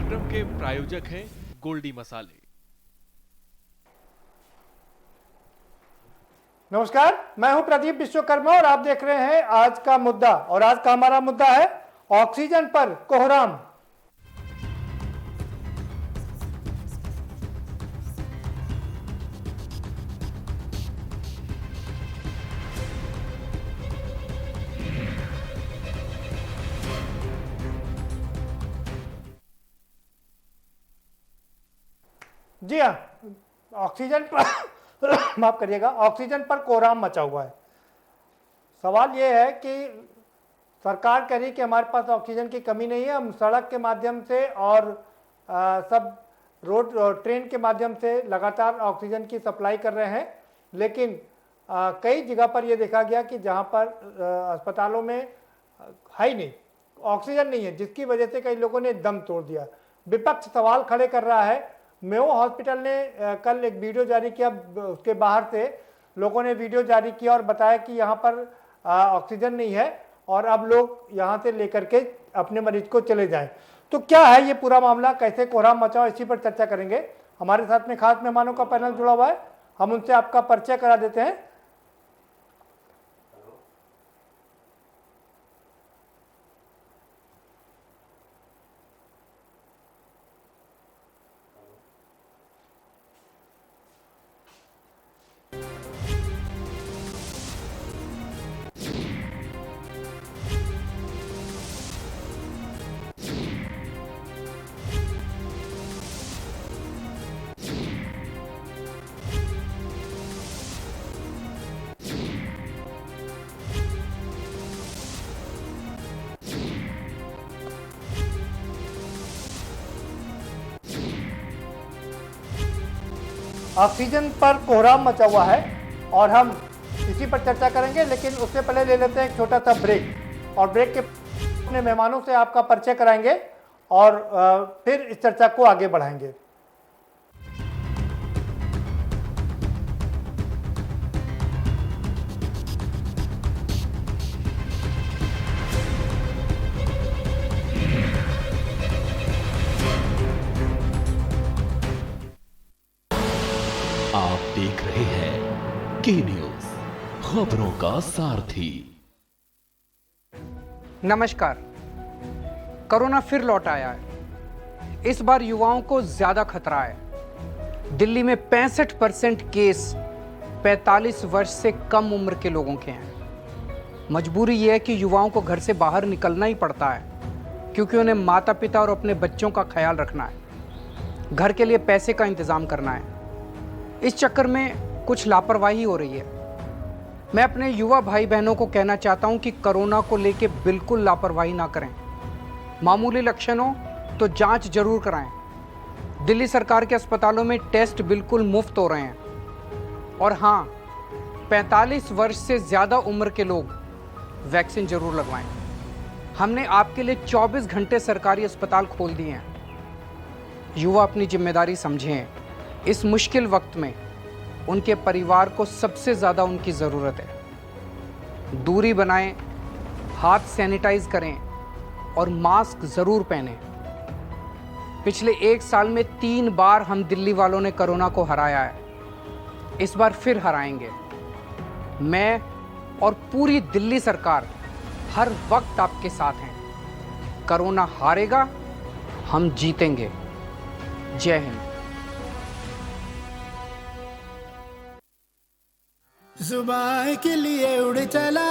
कार्यक्रम के प्रायोजक हैं गोल्डी मसाले। नमस्कार, मैं हूं प्रदीप विश्वकर्मा और आप देख रहे हैं आज का मुद्दा। और आज का हमारा मुद्दा है ऑक्सीजन पर कोहराम। जी हाँ, ऑक्सीजन पर माफ करिएगा, ऑक्सीजन पर कोहराम मचा हुआ है। सवाल यह है कि सरकार कह रही कि हमारे पास ऑक्सीजन की कमी नहीं है, हम सड़क के माध्यम से और सब रोड ट्रेन के माध्यम से लगातार ऑक्सीजन की सप्लाई कर रहे हैं। लेकिन कई जगह पर यह देखा गया कि जहां पर अस्पतालों में है ही नहीं, ऑक्सीजन नहीं है, जिसकी वजह से कई लोगों ने दम तोड़ दिया। विपक्ष सवाल खड़े कर रहा है। मेयो हॉस्पिटल ने कल एक वीडियो जारी किया, उसके बाहर से लोगों ने वीडियो जारी किया और बताया कि यहाँ पर ऑक्सीजन नहीं है और अब लोग यहाँ से लेकर के अपने मरीज को चले जाएं। तो क्या है ये पूरा मामला, कैसे कोहराम मचा, इसी पर चर्चा करेंगे। हमारे साथ में खास मेहमानों का पैनल जुड़ा हुआ है, हम उनसे आपका परिचय करा देते हैं। ऑक्सीजन पर कोहराम मचा हुआ है और हम इसी पर चर्चा करेंगे। लेकिन उससे पहले ले लेते हैं एक छोटा सा ब्रेक, और ब्रेक के अपने मेहमानों से आपका परिचय कराएंगे और फिर इस चर्चा को आगे बढ़ाएंगे। आप देख रहे हैं के न्यूज, खबरों का सारथी। नमस्कार। कोरोना फिर लौट आया है। इस बार युवाओं को ज्यादा खतरा है। दिल्ली में 65% केस 45 वर्ष से कम उम्र के लोगों के हैं। मजबूरी यह है कि युवाओं को घर से बाहर निकलना ही पड़ता है, क्योंकि उन्हें माता पिता और अपने बच्चों का ख्याल रखना है, घर के लिए पैसे का इंतजाम करना है। इस चक्कर में कुछ लापरवाही हो रही है। मैं अपने युवा भाई बहनों को कहना चाहता हूं कि कोरोना को लेकर बिल्कुल लापरवाही ना करें। मामूली लक्षण हो तो जांच जरूर कराएं। दिल्ली सरकार के अस्पतालों में टेस्ट बिल्कुल मुफ्त हो रहे हैं। और हां, 45 वर्ष से ज़्यादा उम्र के लोग वैक्सीन जरूर लगवाएं। हमने आपके लिए 24 घंटे सरकारी अस्पताल खोल दिए हैं। युवा अपनी जिम्मेदारी समझें। इस मुश्किल वक्त में उनके परिवार को सबसे ज़्यादा उनकी ज़रूरत है। दूरी बनाएं, हाथ सैनिटाइज करें और मास्क ज़रूर पहनें। पिछले 1 साल में 3 बार हम दिल्ली वालों ने कोरोना को हराया है। इस बार फिर हराएंगे। मैं और पूरी दिल्ली सरकार हर वक्त आपके साथ हैं। कोरोना हारेगा, हम जीतेंगे। जय हिंद। जुबान के लिए उड़ चला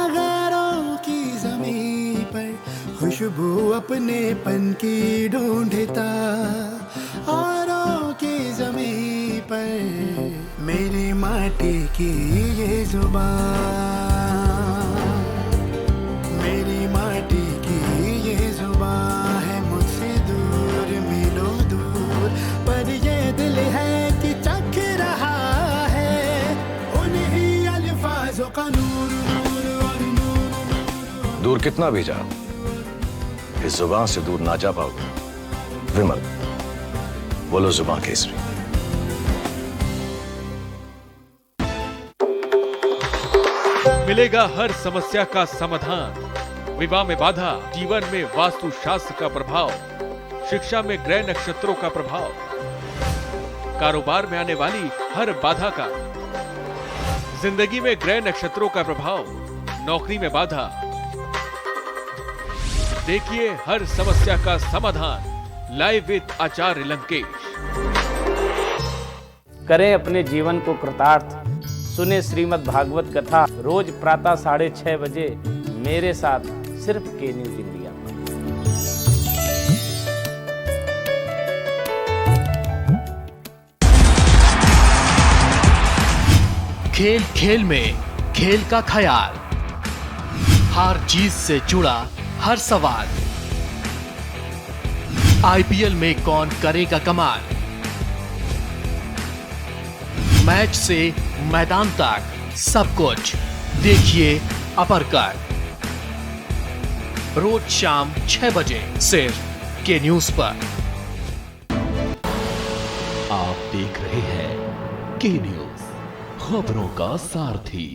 गैरों की ज़मीं पर, खुशबू अपने पन की ढूंढता औरों की ज़मीं पर। मेरी माटी की ये जुबान, मेरी माटी की ये जुबान है मुझसे दूर मिलो दूर, पर ये दिल है कि चख रहा का नूर, नूर और नूर। दूर कितना भी जा, इस जुबान से दूर ना जा पाओगे। विमल, बोलो जुबान केसरी। मिलेगा हर समस्या का समाधान। विवाह में बाधा, जीवन में वास्तु शास्त्र का प्रभाव, शिक्षा में ग्रह नक्षत्रों का प्रभाव, कारोबार में आने वाली हर बाधा का, जिंदगी में ग्रह नक्षत्रों का प्रभाव, नौकरी में बाधा। देखिए हर समस्या का समाधान लाइव विद आचार्य लंकेश। करें अपने जीवन को कृतार्थ, सुने श्रीमद् भागवत कथा रोज प्रातः 6:30 बजे मेरे साथ सिर्फ के न्यूज इंडिया में। खेल खेल में खेल का ख्याल, हार जीत से जुड़ा हर सवाल, आईपीएल में कौन करेगा कमाल, मैच से मैदान तक सब कुछ देखिए अपरकट, रोज शाम 6 बजे सिर्फ के न्यूज पर। आप देख रहे हैं के न्यूज, खबरों का सारथी।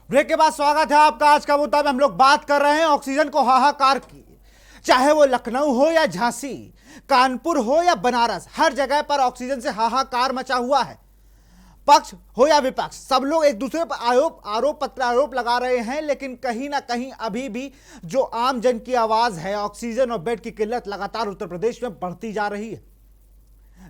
ब्रेक के बाद स्वागत है आपका। आज का मुद्दा में हम लोग बात कर रहे हैं ऑक्सीजन को हाहाकार की। चाहे वो लखनऊ हो या झांसी, कानपुर हो या बनारस, हर जगह पर ऑक्सीजन से हाहाकार मचा हुआ है। पक्ष हो या विपक्ष, सब लोग एक दूसरे पर आरोप लगा रहे हैं, लेकिन कहीं ना कहीं अभी भी जो आम जन की आवाज है, ऑक्सीजन और बेड की किल्लत लगातार उत्तर प्रदेश में बढ़ती जा रही है।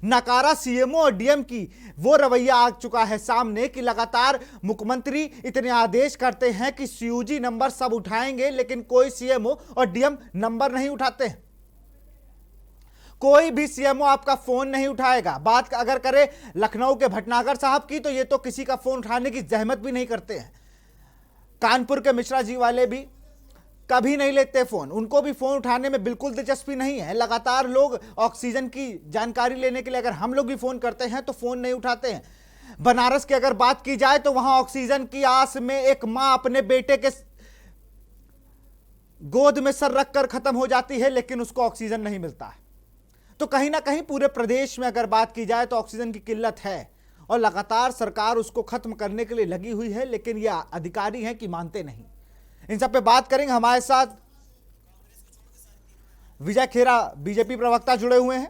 नकारा सीएमओ और डीएम की वो रवैया आ चुका है सामने कि लगातार मुख्यमंत्री इतने आदेश करते हैं कि सीयूजी नंबर सब उठाएंगे, लेकिन कोई सीएमओ और डीएम नंबर नहीं उठाते हैं। कोई भी सीएमओ आपका फोन नहीं उठाएगा। बात अगर करे लखनऊ के भटनागर साहब की, तो ये तो किसी का फोन उठाने की जहमत भी नहीं करते हैं। कानपुर के मिश्रा जी वाले भी कभी नहीं लेते फोन, उनको भी फोन उठाने में बिल्कुल दिलचस्पी नहीं है। लगातार लोग ऑक्सीजन की जानकारी लेने के लिए अगर हम लोग भी फोन करते हैं तो फोन नहीं उठाते हैं। बनारस की अगर बात की जाए तो वहां ऑक्सीजन की आस में एक मां अपने बेटे के गोद में सर रखकर खत्म हो जाती है, लेकिन उसको ऑक्सीजन नहीं मिलता है। तो कहीं ना कहीं पूरे प्रदेश में अगर बात की जाए तो ऑक्सीजन की किल्लत है और लगातार सरकार उसको खत्म करने के लिए लगी हुई है, लेकिन यह अधिकारी हैं कि मानते नहीं। इन सब पे बात करेंगे। हमारे साथ विजय खेरा बीजेपी प्रवक्ता जुड़े हुए हैं,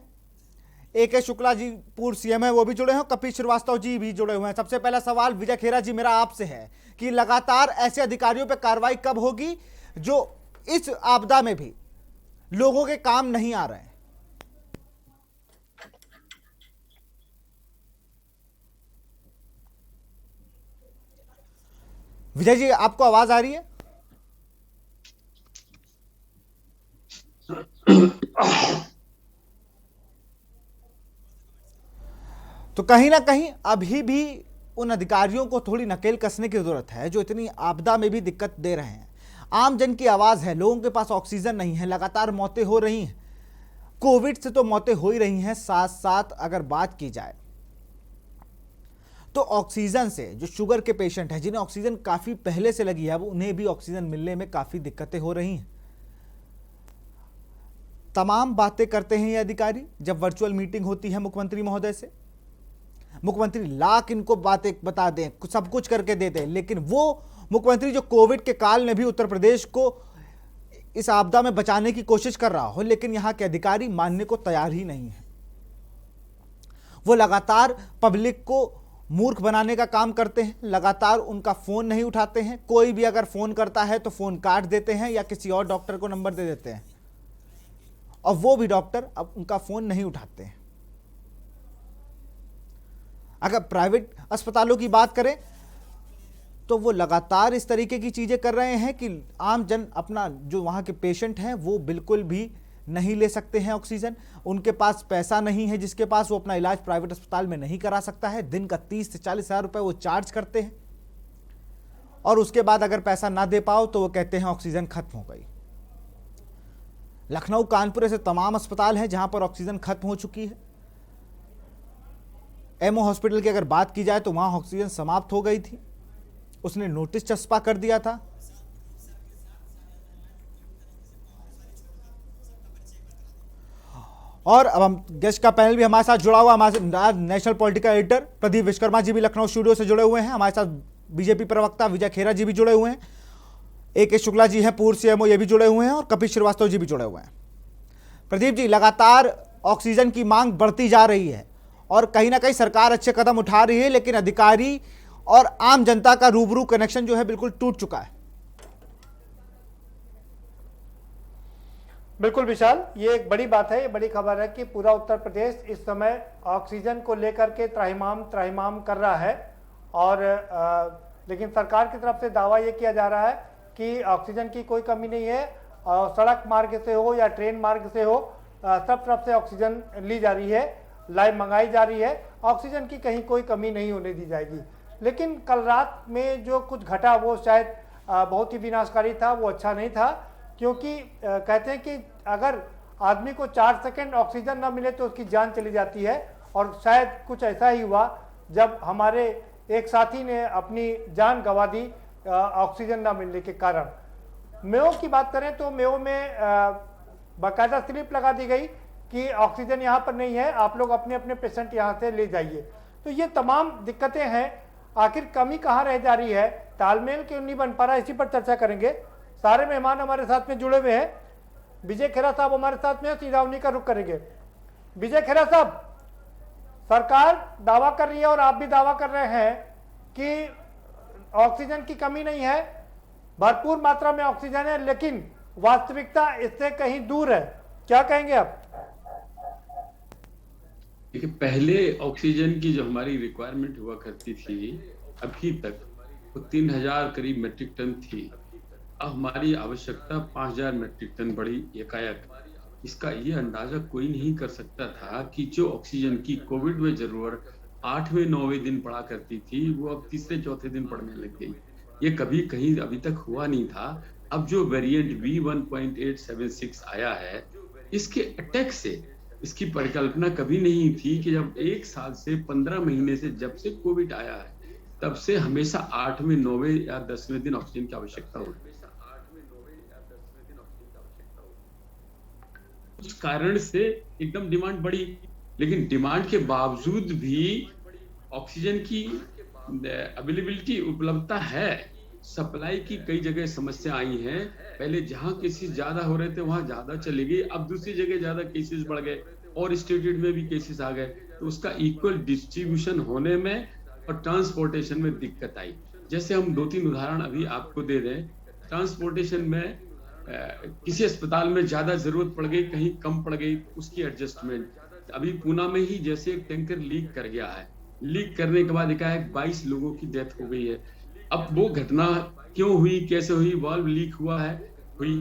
AK शुक्ला जी पूर्व सीएम है वो भी जुड़े हैं, कपिल श्रीवास्तव जी भी जुड़े हुए हैं। सबसे पहला सवाल विजय खेरा जी मेरा आपसे है कि लगातार ऐसे अधिकारियों पे कार्रवाई कब होगी जो इस आपदा में भी लोगों के काम नहीं आ रहे हैं? विजय जी आपको आवाज आ रही है? तो कहीं ना कहीं अभी भी उन अधिकारियों को थोड़ी नकेल कसने की जरूरत है जो इतनी आपदा में भी दिक्कत दे रहे हैं। आम जन की आवाज है, लोगों के पास ऑक्सीजन नहीं है, लगातार मौतें हो रही हैं। कोविड से तो मौतें हो ही रही हैं, साथ साथ अगर बात की जाए तो ऑक्सीजन से जो शुगर के पेशेंट हैं, जिन्हें ऑक्सीजन काफी पहले से लगी है, उन्हें भी ऑक्सीजन मिलने में काफी दिक्कतें हो रही हैं। तमाम बातें करते हैं ये अधिकारी। जब वर्चुअल मीटिंग होती है मुख्यमंत्री महोदय से, मुख्यमंत्री लाख इनको बातें बता दें, सब कुछ करके दे दें, लेकिन वो मुख्यमंत्री जो कोविड के काल में भी उत्तर प्रदेश को इस आपदा में बचाने की कोशिश कर रहा हो, लेकिन यहां के अधिकारी मानने को तैयार ही नहीं है। वो लगातार पब्लिक को मूर्ख बनाने का काम करते हैं, लगातार उनका फोन नहीं उठाते हैं। कोई भी अगर फोन करता है तो फोन काट देते हैं या किसी और डॉक्टर को नंबर दे देते हैं, और वो भी डॉक्टर अब उनका फोन नहीं उठाते हैं। अगर प्राइवेट अस्पतालों की बात करें तो वो लगातार इस तरीके की चीजें कर रहे हैं कि आम जन अपना जो वहां के पेशेंट हैं वो बिल्कुल भी नहीं ले सकते हैं ऑक्सीजन। उनके पास पैसा नहीं है, जिसके पास वो अपना इलाज प्राइवेट अस्पताल में नहीं करा सकता है। दिन का 30 से 40 हज़ार रुपए वो चार्ज करते हैं, और उसके बाद अगर पैसा ना दे पाओ तो वो कहते हैं ऑक्सीजन खत्म हो गई। लखनऊ, कानपुर ऐसे तमाम अस्पताल हैं जहां पर ऑक्सीजन खत्म हो चुकी है। एमओ हॉस्पिटल की अगर बात की जाए तो वहां ऑक्सीजन समाप्त हो गई थी, उसने नोटिस चस्पा कर दिया था। और अब हम गेस्ट का पैनल भी हमारे साथ जुड़ा हुआ, हमारे national political editor Pradeep Vishwakarma ji भी लखनऊ स्टूडियो से जुड़े हुए हैं, हमारे साथ बीजेपी प्रवक्ता विजय खेरा जी भी जुड़े हुए हैं, AK शुक्ला जी हैं पूर्व CMO, ये भी जुड़े हुए हैं, और कपिल श्रीवास्तव जी भी जुड़े हुए हैं। प्रदीप जी, लगातार ऑक्सीजन की मांग बढ़ती जा रही है और कहीं ना कहीं सरकार अच्छे कदम उठा रही है, लेकिन अधिकारी और आम जनता का रूबरू कनेक्शन जो है बिल्कुल टूट चुका है। बिल्कुल विशाल, ये एक बड़ी बात है, ये बड़ी खबर है कि पूरा उत्तर प्रदेश इस समय ऑक्सीजन को लेकर के त्राहिमाम कर रहा है। और लेकिन सरकार की तरफ से दावा ये किया जा रहा है कि ऑक्सीजन की कोई कमी नहीं है, और सड़क मार्ग से हो या ट्रेन मार्ग से हो, सब तरफ से ऑक्सीजन ली जा रही है, लाइव मंगाई जा रही है, ऑक्सीजन की कहीं कोई कमी नहीं होने दी जाएगी। लेकिन कल रात में जो कुछ घटा वो शायद बहुत ही विनाशकारी था, वो अच्छा नहीं था, क्योंकि कहते हैं कि अगर आदमी को 4 सेकंड ऑक्सीजन ना मिले तो उसकी जान चली जाती है। और शायद कुछ ऐसा ही हुआ जब हमारे एक साथी ने अपनी जान गंवा दी ऑक्सीजन ना मिलने के कारण। मेयो की बात करें तो मेयो में बाकायदा स्लिप लगा दी गई कि ऑक्सीजन यहाँ पर नहीं है, आप लोग अपने अपने पेशेंट यहाँ से ले जाइए। तो ये तमाम दिक्कतें हैं, आखिर कमी कहाँ रह जा रही है, तालमेल क्यों नहीं बन पा रहा, इसी पर चर्चा करेंगे। सारे मेहमान हमारे साथ में जुड़े हुए हैं। विजय खेरा साहब हमारे साथ में, सीधा उन्हीं का रुख करेंगे। विजय खेरा साहब, सरकार दावा कर रही है और आप भी दावा कर रहे हैं कि ऑक्सीजन की कमी नहीं है, भरपूर मात्रा में ऑक्सीजन है, लेकिन वास्तविकता इससे कहीं दूर है, क्या कहेंगे आप? देखिए, पहले ऑक्सीजन की जो हमारी रिक्वायरमेंट हुआ करती थी अभी तक वो 3000 करीब मेट्रिक टन थी। अब हमारी आवश्यकता 5000 मेट्रिक टन बढ़ी एकाएक। इसका ये अंदाजा कोई नहीं कर सकता था कि जो ऑक्सीजन की कोविड में जरूरत 8वें 9वें दिन पड़ा करती थी वो अब तीसरे चौथे दिन पड़ने लग गई। ये कभी कहीं अभी तक हुआ नहीं था। अब जो वेरिएंट B1.876 आया है, इसके अटैक से इसकी परिकल्पना कभी नहीं थी कि जब 1 साल से 15 महीने से जब से कोविड आया है तब से हमेशा 8वें 9वें या 10वें दिन ऑक्सीजन की आवश्यकता होती है। उस कारण से एकदम डिमांड बढ़ी, लेकिन डिमांड के बावजूद भी ऑक्सीजन की अवेलेबिलिटी उपलब्धता है। सप्लाई की कई जगह समस्या आई हैं। पहले जहां केसेस ज्यादा हो रहे थे वहां ज्यादा चले गई, अब दूसरी जगह ज्यादा केसेस बढ़ गए और स्टेटेड में भी केसेस आ गए, तो उसका इक्वल डिस्ट्रीब्यूशन होने में और ट्रांसपोर्टेशन में दिक्कत आई। जैसे हम 2-3 उदाहरण अभी आपको दे दें। ट्रांसपोर्टेशन में किसी अस्पताल में ज्यादा जरूरत पड़ गई, कहीं कम पड़ गई, उसकी एडजस्टमेंट। अभी पूना में ही जैसे एक टैंकर लीक कर गया है, लीक करने के बाद एकाएक 22 लोगों की डेथ हो गई है। अब वो घटना क्यों हुई, कैसे हुई, वाल्व लीक हुआ है, हुई।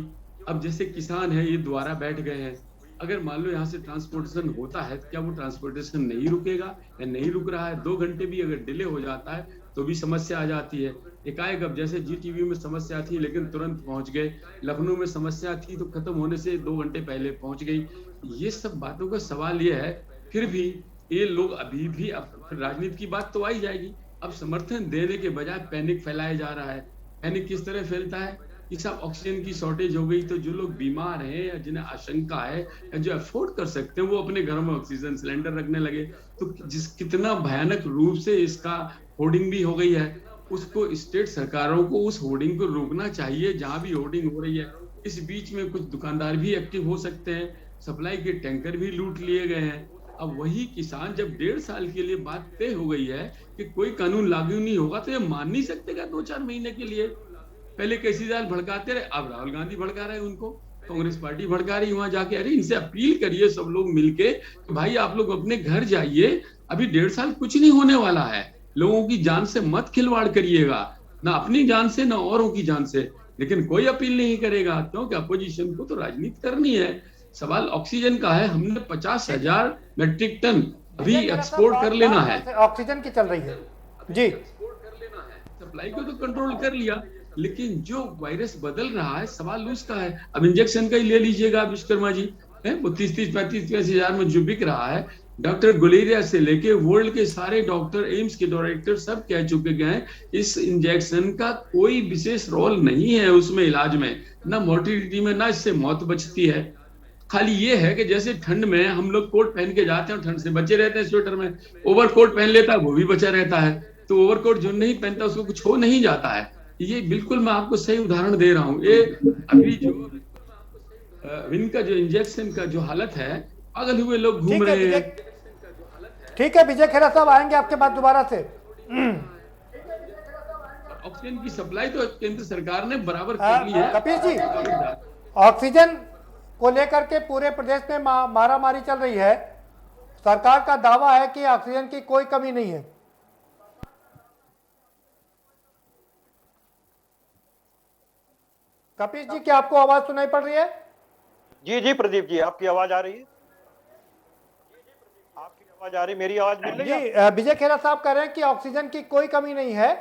अब जैसे किसान है, ये द्वारा बैठ गए हैं, अगर मान लो यहाँ से ट्रांसपोर्टेशन होता है तो क्या वो ट्रांसपोर्टेशन नहीं रुकेगा या नहीं रुक रहा है? 2 घंटे भी अगर डिले हो जाता है तो भी समस्या आ जाती है। एकाएक अब जैसे GTV में समस्या थी लेकिन तुरंत पहुंच गए, लखनऊ में समस्या थी तो खत्म होने से 2 घंटे पहले पहुंच गई। ये सब बातों का सवाल ये है, फिर भी ये लोग अभी भी, अब राजनीति की बात तो आई जाएगी, अब समर्थन देने के बजाय पैनिक फैलाया जा रहा है। पैनिक किस तरह फैलता है कि सब ऑक्सीजन की शॉर्टेज हो गई तो जो लोग बीमार हैं या जिन्हें आशंका है या जो अफोर्ड कर सकते हैं वो अपने घरों में ऑक्सीजन सिलेंडर रखने लगे। तो कितना भयानक रूप से इसका होर्डिंग भी हो गई है। उसको स्टेट सरकारों को उस होर्डिंग को रोकना चाहिए जहां भी होर्डिंग हो रही है। इस बीच में कुछ दुकानदार भी एक्टिव हो सकते हैं, सप्लाई के टैंकर भी लूट लिए गए हैं। अब वही किसान, जब 1.5 साल के लिए बात तय हो गई है कि कोई कानून लागू नहीं होगा तो ये मान नहीं सकते क्या 2-4 महीने के लिए? पहले केसीदार भड़काते रहे, अब राहुल गांधी भड़का रहे उनको, कांग्रेस पार्टी भड़का रही वहां जाके। अरे इनसे अपील करिए सब लोग मिलके, भाई आप लोग अपने घर जाइए, अभी 1.5 साल कुछ नहीं होने वाला है। लोगों की जान से मत खिलवाड़ करिएगा, ना अपनी जान से ना औरों की जान से। लेकिन कोई अपील नहीं करेगा, क्योंकि अपोजिशन को तो राजनीति करनी है। सवाल ऑक्सीजन का है, हमने 50,000 मेट्रिक टन अभी एक्सपोर्ट कर लेना है। ऑक्सीजन की चल रही है जी, सप्लाई को तो कंट्रोल कर लिया, लेकिन जो वायरस बदल रहा है सवाल उसका है। अब इंजेक्शन का ही ले लीजिएगा विश्वकर्मा जी, वो 30-35 हजार में जो बिक रहा है, डॉक्टर गुलेरिया से लेके वर्ल्ड के सारे डॉक्टर, एम्स के डायरेक्टर सब कह चुके गए हैं इस इंजेक्शन का कोई विशेष रोल नहीं है उसमें इलाज में, ना मोर्टिलिटी में, ना इससे मौत बचती है। खाली ये है कि जैसे ठंड में हम लोग कोट पहन के जाते हैं और ठंड से बचे रहते हैं, स्वेटर में ओवर कोट पहन लेता है वो भी बचा रहता है, तो ओवर कोट जो नहीं पहनता उसको कुछ हो नहीं जाता है। ये बिल्कुल मैं आपको सही उदाहरण दे रहा हूँ। ये अभी जो इनका जो इंजेक्शन का जो हालत है, पागल हुए लोग घूम रहे हैं। ठीक है विजय खेरा साहब, आएंगे आपके बाद दोबारा से। ऑक्सीजन की सप्लाई तो केंद्र सरकार ने बराबर कर ली है। कपिल जी, ऑक्सीजन को लेकर के पूरे प्रदेश में मारामारी चल रही है। सरकार का दावा है कि ऑक्सीजन की कोई कमी नहीं है। कपिल जी, क्या आपको आवाज सुनाई पड़ रही है? जी जी प्रदीप जी, आपकी आवाज आ रही है? आपकी आवाज आ रही, मेरी आवाज मिल रही है? जी, विजय खेरा साहब कह रहे हैं कि ऑक्सीजन की कोई कमी नहीं है।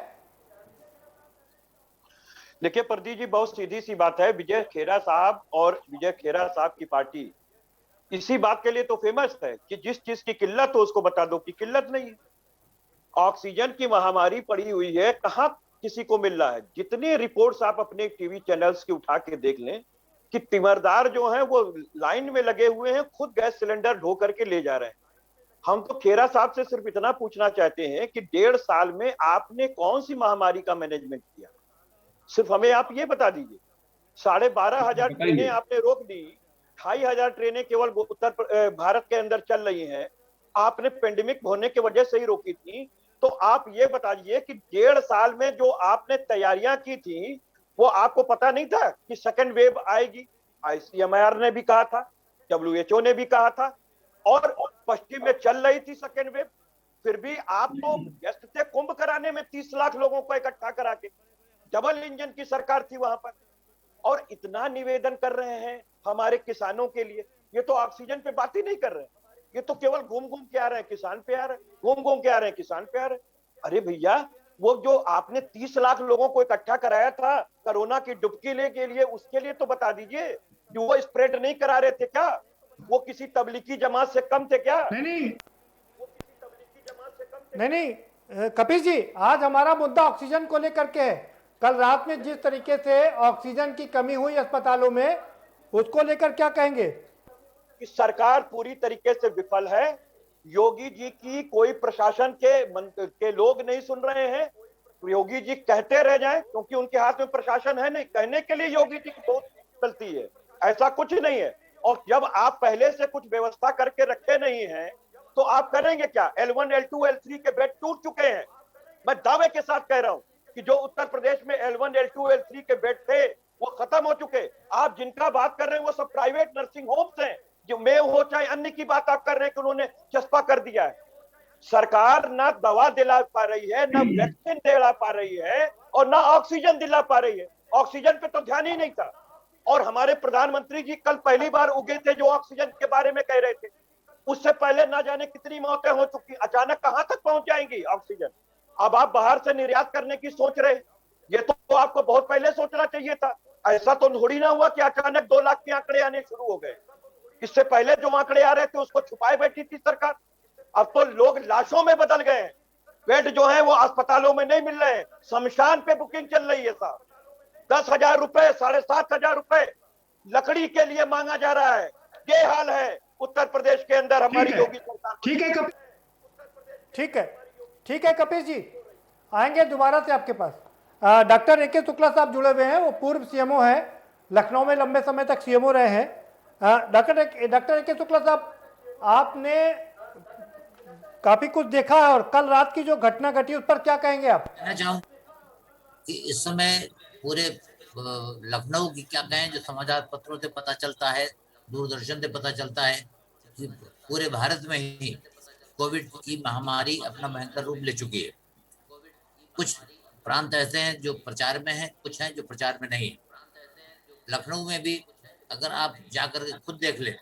देखिए प्रदीप जी, बहुत सीधी सी बात है। विजय खेरा साहब और विजय खेरा साहब की पार्टी इसी बात के लिए तो फेमस है कि जिस चीज की किल्लत हो उसको बता दो कि किल्लत नहीं है। ऑक्सीजन की महामारी पड़ी हुई है, कहां किसी को मिल रहा है? जितनी रिपोर्ट्स आप अपने टीवी चैनल्स की उठा के देख लें कि तीमरदार जो हैं वो लाइन में लगे हुए हैं, खुद गैस सिलेंडर ढो करके ले जा रहे हैं। हम तो खेरा साहब से सिर्फ इतना पूछना चाहते हैं कि 1.5 साल में आपने कौन सी महामारी का मैनेजमेंट किया? सिर्फ हमें आप ये बता दीजिए। 12,500 ट्रेनें आपने रोक दी, 2,500 ट्रेनें केवल उत्तर भारत के अंदर चल रही हैं। आपने पेंडेमिक होने की वजह से ही रोकी थी। तो आप ये बताइए कि 1.5 साल में जो आपने तैयारियां की थी वो आपको पता नहीं था कि सेकेंड वेव आएगी? ICMR ने भी कहा था, WHO ने भी कहा था, और पश्चिम में चल रही थी सेकेंड वेव। फिर भी आप तो व्यस्त थे कुंभ कराने में, 30 लाख लोगों को इकट्ठा करा के। डबल इंजन की सरकार थी वहां पर, और इतना निवेदन कर रहे हैं हमारे किसानों के लिए। ये तो ऑक्सीजन पे बात ही नहीं कर रहे हैं, ये तो केवल घूम घूम के आ रहे हैं किसान पे आ रहे हैं, घूम घूम के आ रहे हैं किसान पे आ रहे हैं। अरे भैया, वो जो आपने 30 लाख लोगों को इकट्ठा कराया था कोरोना की डुबकी ले के लिए, उसके लिए तो बता दीजिए कि वो स्प्रेड नहीं करा रहे थे क्या? वो किसी तबलीगी जमात से कम थे क्या? नहीं, कपिल जी, आज हमारा मुद्दा ऑक्सीजन को लेकर के है। कल रात में जिस तरीके से ऑक्सीजन की कमी हुई अस्पतालों में, उसको लेकर क्या कहेंगे? कि सरकार पूरी तरीके से विफल है। योगी जी की कोई प्रशासन के लोग नहीं सुन रहे हैं। योगी जी कहते रह जाएं, क्योंकि उनके हाथ में प्रशासन है नहीं। कहने के लिए योगी जी की बहुत चलती है, ऐसा कुछ नहीं है। और जब आप पहले से कुछ व्यवस्था करके रखे नहीं हैं तो आप करेंगे क्या? L1, L2, L3 के बेड टूट चुके हैं। मैं दावे के साथ कह रहा हूं कि जो उत्तर प्रदेश में L1, L2, L3 के बेड थे वो खत्म हो चुके। आप जिनका बात कर रहे हैं वो सब प्राइवेट नर्सिंग होम्स हैं, जो में हो चाहे अन्य की बात आप कर रहे हैं कि उन्होंने चस्पा कर दिया है। सरकार ना दवा दिला पा रही है, ना वैक्सीन दिला पा रही है, और ना ऑक्सीजन दिला पा रही है। ऑक्सीजन पे तो ध्यान ही नहीं था। और हमारे प्रधानमंत्री जी कल पहली बार उगे थे जो ऑक्सीजन के बारे में कह रहे थे। उससे पहले ना जाने कितनी मौतें हो चुकी, अचानक कहां तक पहुंच जाएंगी ऑक्सीजन? अब आप बाहर से निर्यात करने की सोच रहे, ये तो आपको बहुत पहले सोचना चाहिए था। ऐसा तो थोड़ी ना हुआ कि अचानक 2 लाख के आंकड़े आने शुरू हो गए। इससे पहले जो आंकड़े आ रहे थे उसको छुपाए बैठी थी सरकार। अब तो लोग लाशों में बदल गए हैं। बेड जो है वो अस्पतालों में नहीं मिल रहे हैं, शमशान पे बुकिंग चल रही है साहब। 10,000 रुपए, 7,500 रुपए लकड़ी के लिए मांगा जा रहा है। ये हाल है उत्तर प्रदेश के अंदर हमारी योगी सरकार। ठीक है कपिल जी, आएंगे दोबारा से आपके पास। डॉक्टर AK शुक्ला साहब जुड़े हुए हैं, वो पूर्व CMO हैं, लखनऊ में लंबे समय तक CMO रहे हैं। डॉक्टर AK शुक्ला साहब, आपने काफी कुछ देखा है, और कल रात की जो घटना घटी उस पर क्या कहेंगे आप? कहना चाहूँ कि इस समय पूरे लखनऊ की क्या कहें, जो समाचार पत्रों से पता चलता है, दूरदर्शन से पता चलता है कि पूरे भारत में ही कोविड की महामारी अपना भयंकर रूप ले चुकी है। कुछ प्रांत ऐसे हैं जो प्रचार में हैं, कुछ हैं जो प्रचार में नहीं है। लखनऊ में भी अगर आप जाकर खुद देख लें,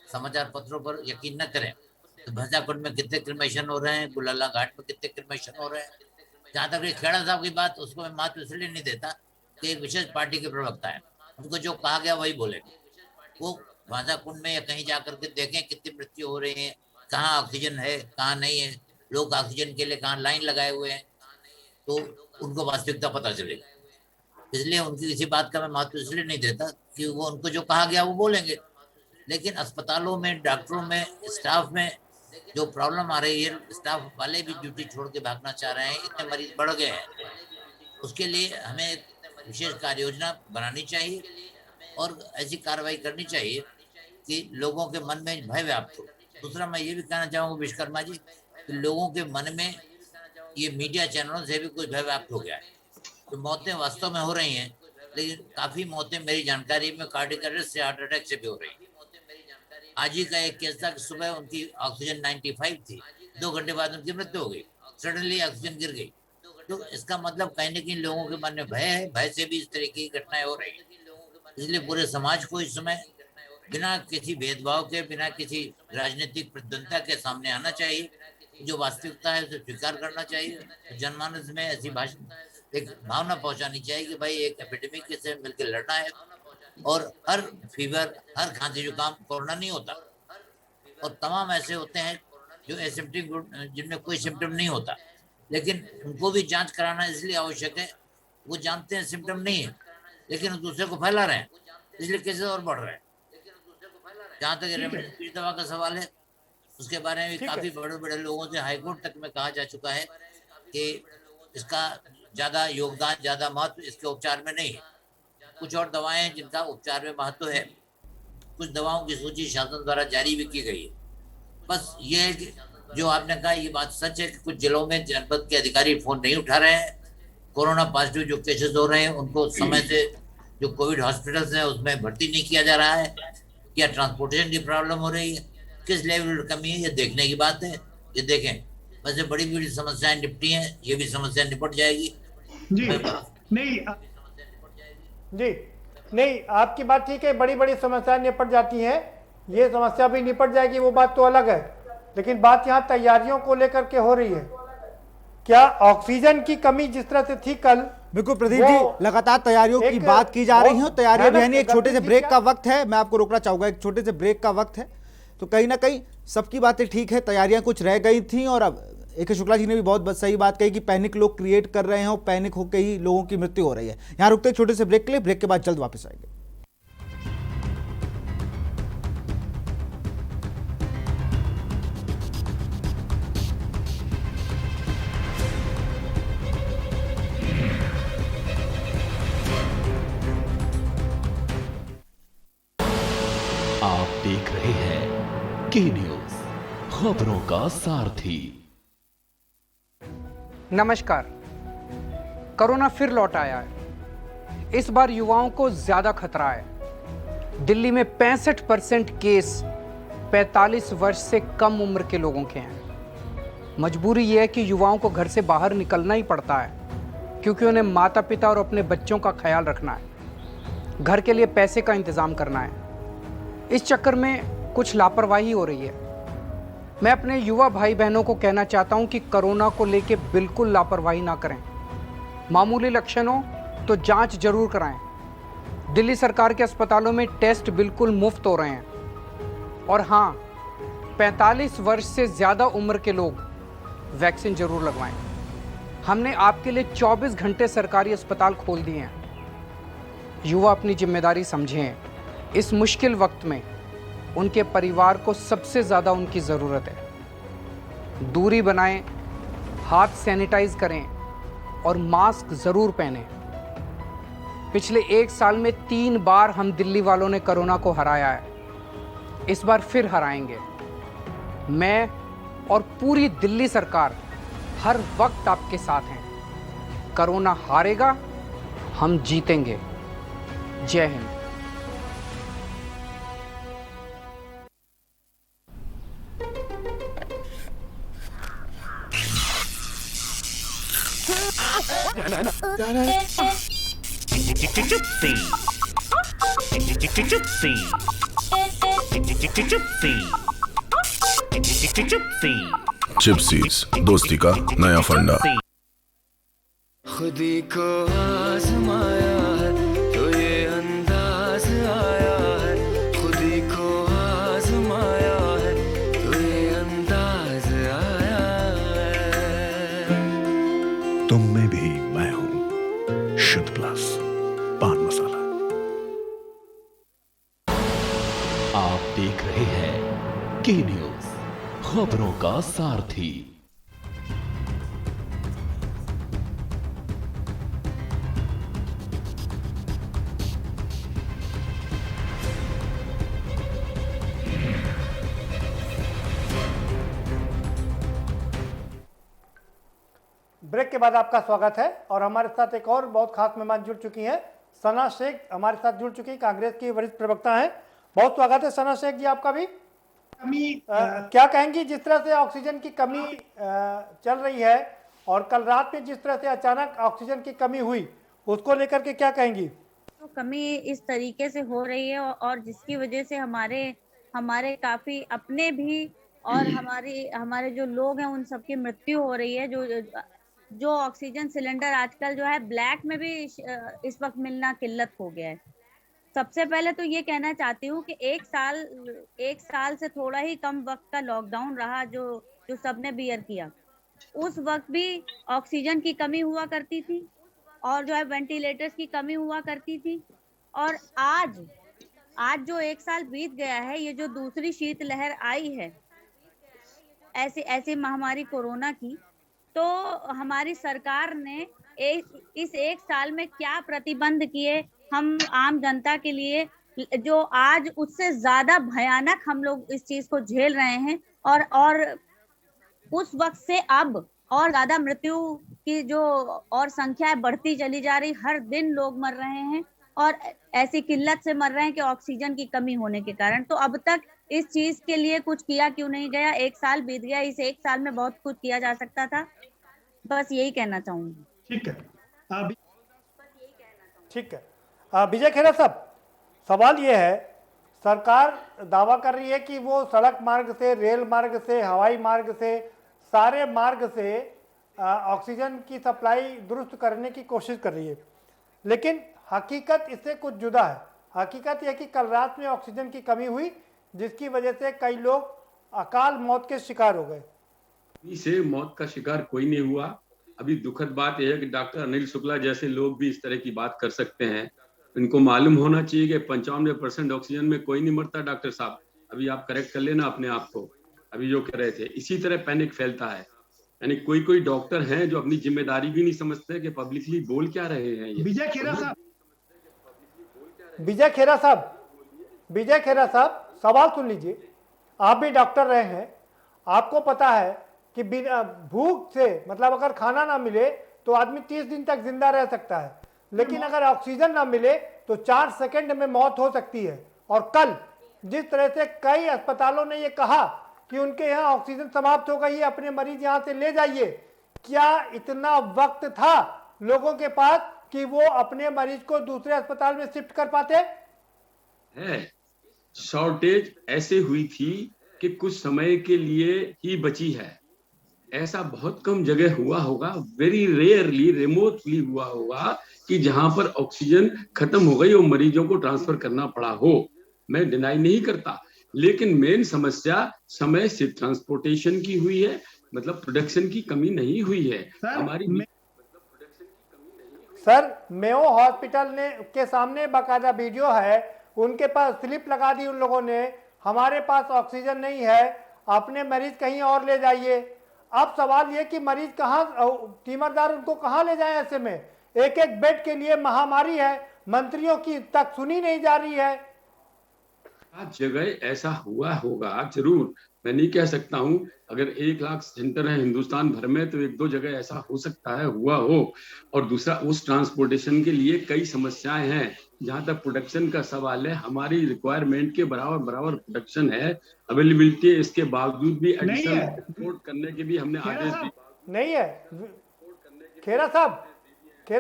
समाचार पत्रों पर यकीन न करें, तो भंसाकुंड में कितने क्रिमेशन हो रहे हैं, गुलाला घाट में कितने क्रिमेशन हो रहे हैं। जहाँ तक खेड़ा साहब की बात, उसको मैं महत्व इसलिए नहीं देता कि एक विशेष पार्टी के प्रवक्ता है, उनको जो कहा गया वही बोलेंगे। वो भंसाकुंड में या कहीं जाकर के देखें कितनी मृत्यु हो रही है, कहाँ ऑक्सीजन है, कहाँ नहीं है, लोग ऑक्सीजन के लिए कहाँ लाइन लगाए हुए हैं, तो उनको वास्तविकता पता चलेगी। इसलिए उनकी किसी बात का मैं महत्व इसलिए नहीं देता कि वो उनको जो कहा गया वो बोलेंगे। लेकिन अस्पतालों में, डॉक्टरों में, स्टाफ में जो प्रॉब्लम आ रही है, स्टाफ वाले भी ड्यूटी छोड़ के भागना चाह रहे हैं, इतने मरीज बढ़ गए हैं। उसके लिए हमें एक विशेष कार्य योजना बनानी चाहिए और ऐसी कार्रवाई करनी चाहिए कि लोगों के मन में भय व्याप्त हो। दूसरा मैं ये भी कहना चाहूँगा विश्वकर्मा जी कि लोगों के मन में ये मीडिया चैनलों से भी कुछ भय व्याप्त हो गया है। तो मौतें वास्तव में हो रही हैं, लेकिन काफी मौतें मेरी जानकारी में कार्डियक अरेस्ट से, हार्ट अटैक से भी हो रही हैं। आज ही का एक केस था कि सुबह उनकी ऑक्सीजन 95 थी, 2 घंटे बाद उनकी मृत्यु हो गई, सडनली ऑक्सीजन गिर गई। तो इसका मतलब कहीं न कहीं लोगों के मन में भय है, भय से भी इस तरह की घटनाएं हो रही हैं। इसलिए पूरे समाज को इस समय बिना किसी भेदभाव के, बिना किसी राजनीतिक प्रतिद्वंद्विता के सामने आना चाहिए, जो वास्तविकता है उसे स्वीकार करना चाहिए। जनमानस में ऐसी एक भावना पहुंचानी चाहिए कि भाई एक एपिडेमिक से मिलकर लड़ना है और हर फीवर, हर खांसी जुकाम कोरोना नहीं होता, और तमाम ऐसे होते हैं जो एसिम्प्टोमेटिक, जिनमें कोई सिम्टम नहीं होता, लेकिन उनको भी जांच कराना इसलिए आवश्यक है। वो जानते हैं सिम्टम नहीं है, लेकिन दूसरे को फैला रहे हैं, इसलिए केसेस और बढ़ रहे हैं। जहाँ तक रेमडेसिविर दवा का सवाल है, उसके बारे में भी काफी बड़े बड़े लोगों से हाईकोर्ट तक में कहा जा चुका है कि इसका ज्यादा योगदान, ज्यादा महत्व इसके उपचार में नहीं है। कुछ और दवाएं हैं जिनका उपचार में महत्व है, कुछ दवाओं की सूची शासन द्वारा जारी भी की गई है। बस ये है कि जो आपने कहा ये बात सच है कि कुछ जिलों में जनपद के अधिकारी फोन नहीं उठा रहे हैं। कोरोना पॉजिटिव जो केसेस हो रहे हैं उनको समय से जो कोविड हॉस्पिटल्स हैं उसमें भर्ती नहीं किया जा रहा है, या ट्रांसपोर्टेशन की प्रॉब्लम हो रही है, किस लेवल पर कमी है, ये देखने की बात है। ये देखें, वैसे बड़ी बड़ी समस्याएं निपटी हैं, ये भी समस्या निपट जाएगी। नहीं, आपकी बात ठीक है, बड़ी बड़ी समस्याएं निपट जाती हैं, ये समस्या भी निपट जाएगी, वो बात तो अलग है। लेकिन बात यहाँ तैयारियों को लेकर के हो रही है। क्या ऑक्सीजन की कमी जिस तरह से थी कल, बिल्कुल प्रदीप जी, लगातार तैयारियों की बात की जा रही है, तैयारियां भी है नहीं। एक छोटे से ब्रेक का वक्त है, मैं आपको रोकना चाहूंगा, एक छोटे से ब्रेक का वक्त है। तो कहीं ना कहीं सबकी बातें ठीक है, तैयारियां कुछ रह गई थी, और अब ए.के. शुक्ला जी ने भी बहुत सही बात कही कि पैनिक लोग क्रिएट कर रहे हैं और पैनिक होकर ही लोगों की मृत्यु हो रही है। यहाँ रुकते छोटे से ब्रेक के लिए, ब्रेक के बाद जल्द वापस आएंगे। आप देख रहे हैं के न्यूज, खबरों का सारथी। नमस्कार। कोरोना फिर लौट आया है। इस बार युवाओं को ज्यादा खतरा है। दिल्ली में 65% केस 45 वर्ष से कम उम्र के लोगों के हैं। मजबूरी यह है कि युवाओं को घर से बाहर निकलना ही पड़ता है, क्योंकि उन्हें माता पिता और अपने बच्चों का ख्याल रखना है, घर के लिए पैसे का इंतजाम करना है। इस चक्कर में कुछ लापरवाही हो रही है। मैं अपने युवा भाई बहनों को कहना चाहता हूं कि कोरोना को लेकर बिल्कुल लापरवाही ना करें। मामूली लक्षण हो तो जांच जरूर कराएं। दिल्ली सरकार के अस्पतालों में टेस्ट बिल्कुल मुफ्त हो रहे हैं। और हाँ, 45 वर्ष से ज़्यादा उम्र के लोग वैक्सीन जरूर लगवाएं। हमने आपके लिए 24 घंटे सरकारी अस्पताल खोल दिए हैं। युवा अपनी जिम्मेदारी समझें। इस मुश्किल वक्त में उनके परिवार को सबसे ज़्यादा उनकी ज़रूरत है। दूरी बनाएं, हाथ सैनिटाइज करें और मास्क ज़रूर पहनें। पिछले 1 साल में 3 बार हम दिल्ली वालों ने कोरोना को हराया है। इस बार फिर हराएंगे। मैं और पूरी दिल्ली सरकार हर वक्त आपके साथ हैं। कोरोना हारेगा, हम जीतेंगे। जय हिंद। चिप्सीज, दोस्ती का नया फंडा। खुदी को आजमाया है तो ये अंदाज आया है, खुदी को आजमाया है तो ये अंदाज आया है। तुम में भी मैं हूं, शुद्ध प्लस पान मसाला। आप न्यूज, खबरों का सारथी। ब्रेक के बाद आपका स्वागत है और हमारे साथ एक और बहुत खास मेहमान जुड़ चुकी हैं। सना शेख हमारे साथ जुड़ चुकी, कांग्रेस की वरिष्ठ प्रवक्ता हैं। बहुत स्वागत है सना शेख जी आपका भी। क्या कहेंगी जिस तरह से ऑक्सीजन की कमी चल रही है और कल रात में जिस तरह से अचानक ऑक्सीजन की कमी हुई, उसको लेकर के क्या कहेंगी? तो कमी इस तरीके से हो रही है और जिसकी वजह से हमारे काफी अपने भी और हमारे जो लोग हैं उन सबकी मृत्यु हो रही है। जो ऑक्सीजन सिलेंडर आजकल जो है ब्लैक में भी इस वक्त मिलना किल्लत हो गया है। सबसे पहले तो ये कहना चाहती हूँ कि एक साल से थोड़ा ही कम वक्त का लॉकडाउन रहा जो सबने बियर किया। उस वक्त भी ऑक्सीजन की कमी हुआ करती थी और जो है वेंटिलेटर्स की कमी हुआ करती थी। और आज जो एक साल बीत गया है, ये जो दूसरी शीत लहर आई है ऐसी महामारी कोरोना की, तो हमारी सरकार ने इस एक साल में क्या प्रतिबंध किए हम आम जनता के लिए, जो आज उससे ज्यादा भयानक हम लोग इस चीज को झेल रहे हैं। और उस वक्त से अब और ज्यादा मृत्यु की जो और संख्या बढ़ती चली जा रही, हर दिन लोग मर रहे हैं और ऐसी किल्लत से मर रहे हैं कि ऑक्सीजन की कमी होने के कारण। तो अब तक इस चीज के लिए कुछ किया क्यों नहीं गया? एक साल बीत गया, इस एक साल में बहुत कुछ किया जा सकता था। बस यही कहना चाहूंगी। ठीक है विजय खेरा साहब, सवाल ये है, सरकार दावा कर रही है कि वो सड़क मार्ग से, रेल मार्ग से, हवाई मार्ग से, सारे मार्ग से ऑक्सीजन की सप्लाई दुरुस्त करने की कोशिश कर रही है, लेकिन हकीकत इससे कुछ जुदा है। हकीकत यह कि कल रात में ऑक्सीजन की कमी हुई, जिसकी वजह से कई लोग अकाल मौत के शिकार हो गए। से मौत का शिकार कोई नहीं हुआ। अभी दुखद बात यह है कि डॉक्टर अनिल शुक्ला जैसे लोग भी इस तरह की बात कर सकते हैं। इनको मालूम होना चाहिए कि 95% ऑक्सीजन में कोई नहीं मरता। डॉक्टर साहब, अभी आप करेक्ट कर लेना अपने आप को। अभी जो कर रहे थे, इसी तरह पैनिक फैलता है। यानी कोई डॉक्टर हैं जो अपनी जिम्मेदारी भी नहीं समझते कि पब्लिकली बोल क्या रहे हैं। विजय खेरा साहब सवाल सुन लीजिए। आप भी डॉक्टर रहे हैं, आपको पता है कि बिना भूख से, मतलब अगर खाना ना मिले तो आदमी 30 दिन तक जिंदा रह सकता है, लेकिन अगर ऑक्सीजन ना मिले तो 4 सेकंड में मौत हो सकती है। और कल जिस तरह से कई अस्पतालों ने ये कहा कि उनके यहाँ ऑक्सीजन समाप्त हो गई है, अपने मरीज यहाँ से ले जाइए, क्या इतना वक्त था लोगों के पास कि वो अपने मरीज को दूसरे अस्पताल में शिफ्ट कर पाते? है शॉर्टेज ऐसे हुई थी कि कुछ समय के लिए ही बची है। ऐसा बहुत कम जगह हुआ होगा, वेरी रेयरली, रिमोटली हुआ होगा कि जहां पर ऑक्सीजन खत्म हो गई और मरीजों को ट्रांसफर करना पड़ा हो। मैं डिनाई नहीं करता, लेकिन मेन समस्या समय से ट्रांसपोर्टेशन की हुई है, मतलब प्रोडक्शन की कमी नहीं हुई है। हमारी सर, मेयो हॉस्पिटल ने के सामने बाकायदा वीडियो है, उनके पास स्लिप लगा दी उन लोगों ने, हमारे पास ऑक्सीजन नहीं है, अपने मरीज कहीं और ले जाइए। अब सवाल ये कि मरीज कहाँ, तीमरदार उनको कहाँ ले जाएं? ऐसे में एक एक बेड के लिए महामारी है, मंत्रियों की तक सुनी नहीं जा रही है। जगह ऐसा हुआ होगा जरूर, मैं नहीं कह सकता हूं। अगर 1 लाख सेंटर है हिंदुस्तान भर में तो 1-2 जगह ऐसा हो सकता है हुआ हो। और दूसरा, उस ट्रांसपोर्टेशन के लिए कई समस्याएं हैं। जहां तक प्रोडक्शन का सवाल है, हमारी रिक्वायरमेंट के बराबर प्रोडक्शन है, अवेलेबिलिटी, इसके बावजूद भी एडिशनल एक्सपोर्ट करने के भी हमने आदेश दिए नहीं है। खेरा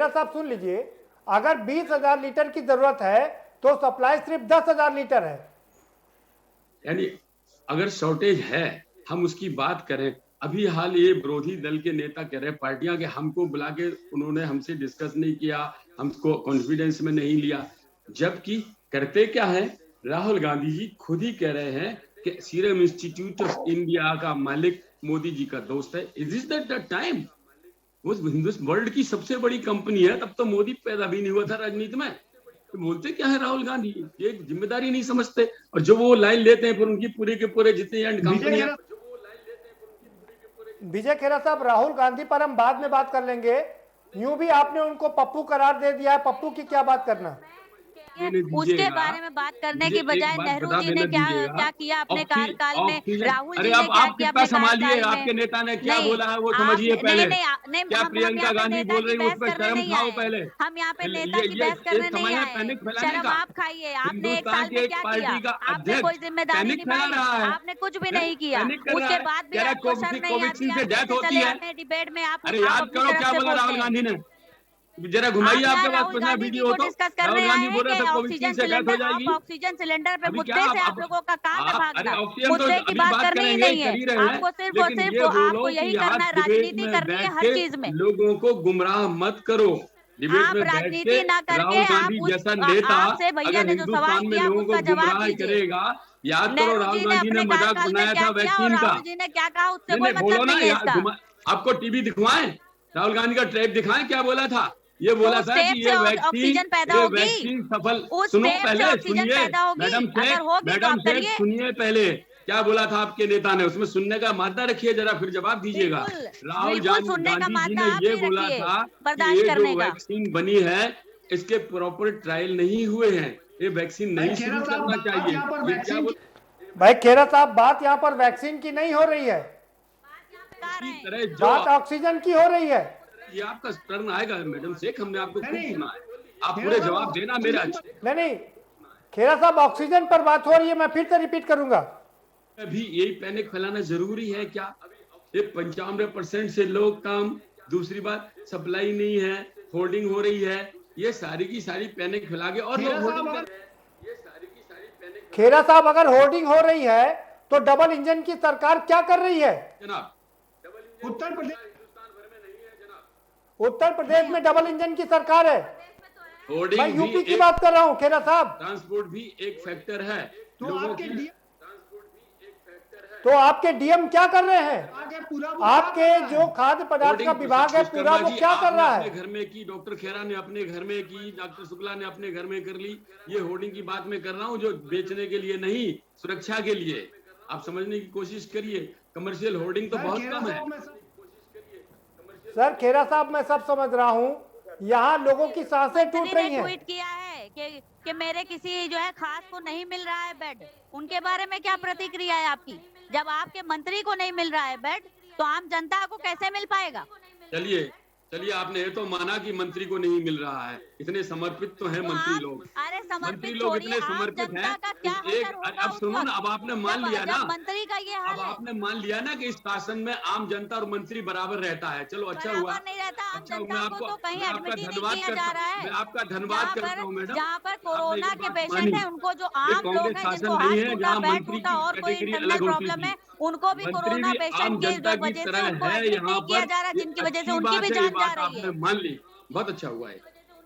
साहब सुन लीजिए, अगर 20,000 लीटर की जरूरत है तो सप्लाई सिर्फ 10,000 लीटर है। यानी अगर शॉर्टेज है, हम उसकी बात करें। अभी हाल ये विरोधी दल के नेता कह रहे, पार्टियां के हमको बुला के उन्होंने हमसे डिस्कस नहीं किया, हमको कॉन्फिडेंस में नहीं लिया, जबकि करते क्या है, राहुल गांधी जी खुद ही कह रहे हैं कि सीरम इंस्टीट्यूट ऑफ इंडिया का मालिक मोदी जी का दोस्त है। Is this the time? वो हिंदुस्तान वर्ल्ड की सबसे बड़ी कंपनी है, तब तो मोदी पैदा भी नहीं हुआ था राजनीति में। तो बोलते क्या है राहुल गांधी, ये जिम्मेदारी नहीं समझते। और जो वो लाइन लेते हैं फिर उनकी पूरे के पूरे जितने एंड कंपनियां। विजय खेरा साहब, राहुल गांधी पर हम बाद में बात कर लेंगे। यूं भी आपने उनको पप्पू करार दे दिया है, पप्पू की क्या बात करना? उसके बारे में बात करने की बजाय नेहरू जी ने क्या किया अपने कार्यकाल में, राहुल जी ने क्या किया अपने संभालिए, कार्यकाल आपके में। नेता ने क्या बोला है वो समझिए पहले। क्या प्रियंका गांधी बोल रही है उस पर शर्म खाओ पहले। हम यहाँ पे नेता की बहस करने नहीं आए, शर्म आप खाइए। आपने एक साल में क्या किया? आपने कोई जिम्मेदारी निभाई? आपने कुछ भी नहीं किया। उसके बाद भी आपको शर्म नहीं आती, चले जाते हैं डिबेट में। आप याद करो क्या बोला राहुल गांधी ने, जरा घुमाइए आपके पास कुछ ना वीडियो हो तो। डिस्कस कर रहे गांधी बोल रहे हैं थे कि कोविड से डेथ हो जाएगी। ऑक्सीजन सिलेंडर पे अभी मुद्दे क्या से आप लोगों का काम है भागना, ऑक्सीजन मुद्दे की बात करनी ही नहीं है। आपको सिर्फ और लेकिन सिर्फ ये बोलो आपको यही कि करना है, आप डिबेट राजनीति में करनी है बैठ हर के चीज में। लोगों को गुमराह मत करो। डिबेट आप में बैठ राजनीति के ना करके राहुल गांधी आप जैसा नेता आपसे भैया अगर ने जो सवाल हिंदुस्तान में किया लोगों को उसका जवाब गुमराह दीजिए। करेगा। याद करो नेहरू राहुल जी ने गांधी ने अपने मजाक कार्यकाल में बनाया क्या था किया और वैक्सीन का। राहुल जी ने क्या कहा, उससे नहीं कोई नहीं बोलो मतलब ना नहीं है यार, इसका। आपको टीवी दिखवाएं, राहुल गांधी का ट्रैप दिखाएं, क्या बोला था। ये बोला था कि ये ऑक्सीजन पैदा ये होगी, वैक्सीन सफल। उस सुनो टेप से पहले, ऑक्सीजन सुनिए पैदा होगी। मैडम अगर शेख, होगी तो मैडम आप शेख करिए। सुनिए पहले क्या बोला था आपके नेता ने, उसमें सुनने का मादा रखिए जरा, फिर जवाब दीजिएगा। राहुल सुनने का गांधी जी मादा ने आप ये भी बोला रखिए, था कि बर्दाश्त ये करने जो का। वैक्सीन बनी है इसके प्रॉपर ट्रायल नहीं हुए हैं, ये वैक्सीन नहीं शुरू करना चाहिए। भाई खेरा साहब, बात यहाँ पर वैक्सीन की नहीं हो रही है, बात ऑक्सीजन की हो रही है। ये आपका टर्न आएगा मैडम शेख, हमने आपको खूब सुना है, आप पूरे जवाब देना मेरा। नहीं खेरा साहब, ऑक्सीजन पर बात हो रही है, मैं फिर से रिपीट करूंगा। अभी यही पैनिक फैलाना जरूरी है क्या? ये 95% से लोग काम, दूसरी बात सप्लाई नहीं है, होल्डिंग हो रही है, ये सारी की सारी पैनिक फैला के और लोग होल्डिंग कर। खेरा साहब, अगर होर्डिंग हो रही है तो डबल इंजन की सरकार क्या कर रही है? जनाब उत्तर प्रदेश में डबल इंजन की सरकार है। होर्डिंग मैं यूपी की बात कर रहा हूँ खेरा साहब। ट्रांसपोर्ट भी एक फैक्टर है। तो आपके डीएम क्या कर रहे हैं? आपके जो खाद्य पदार्थ का विभाग है पूरा, वो क्या कर रहा है? अपने घर में की, डॉक्टर खेरा ने अपने घर में की, डॉक्टर शुक्ला ने अपने घर में कर ली। ये होर्डिंग की बात मैं कर रहा हूँ जो बेचने के लिए नहीं, सुरक्षा के लिए। आप समझने की कोशिश करिए, कमर्शियल होर्डिंग तो बहुत कम है। सर खेरा साहब, मैं सब समझ रहा हूँ, यहाँ लोगों की सांसें टूट रही हैं। ट्वीट किया है कि मेरे किसी जो है खास को नहीं मिल रहा है बेड, उनके बारे में क्या प्रतिक्रिया है आपकी? जब आपके मंत्री को नहीं मिल रहा है बेड, तो आम जनता को कैसे मिल पाएगा? चलिए आपने ये तो माना कि मंत्री को नहीं मिल रहा है, इतने समर्पित तो हैं मंत्री लोग। अरे मंत्री लोग इतने समर्पित हैं। अब सुनो ना, अब आपने मान लिया ना, मंत्री का ये हाल अब आपने मान लिया ना कि इस शासन में आम जनता और मंत्री बराबर रहता है। चलो अच्छा हुआ, नहीं रहता। आम अच्छा, जनता को तो कहीं एडमिट ही नहीं किया जा रहा है। मैं आपका धन्यवाद करता हूँ मैडम। जहाँ पर कोरोना के पेशेंट हैं, उनको जो आम लोग हैं जिनको हाथ टूटा, पैर टूटा और कोई इंटरनल प्रॉब्लम है, उनको भी कोरोना पेशेंट की वजह से उनको एडमिट नहीं किया जा रहा, जिनकी वजह से उनकी भी जान जा रही है। मान ली, बहुत अच्छा हुआ है।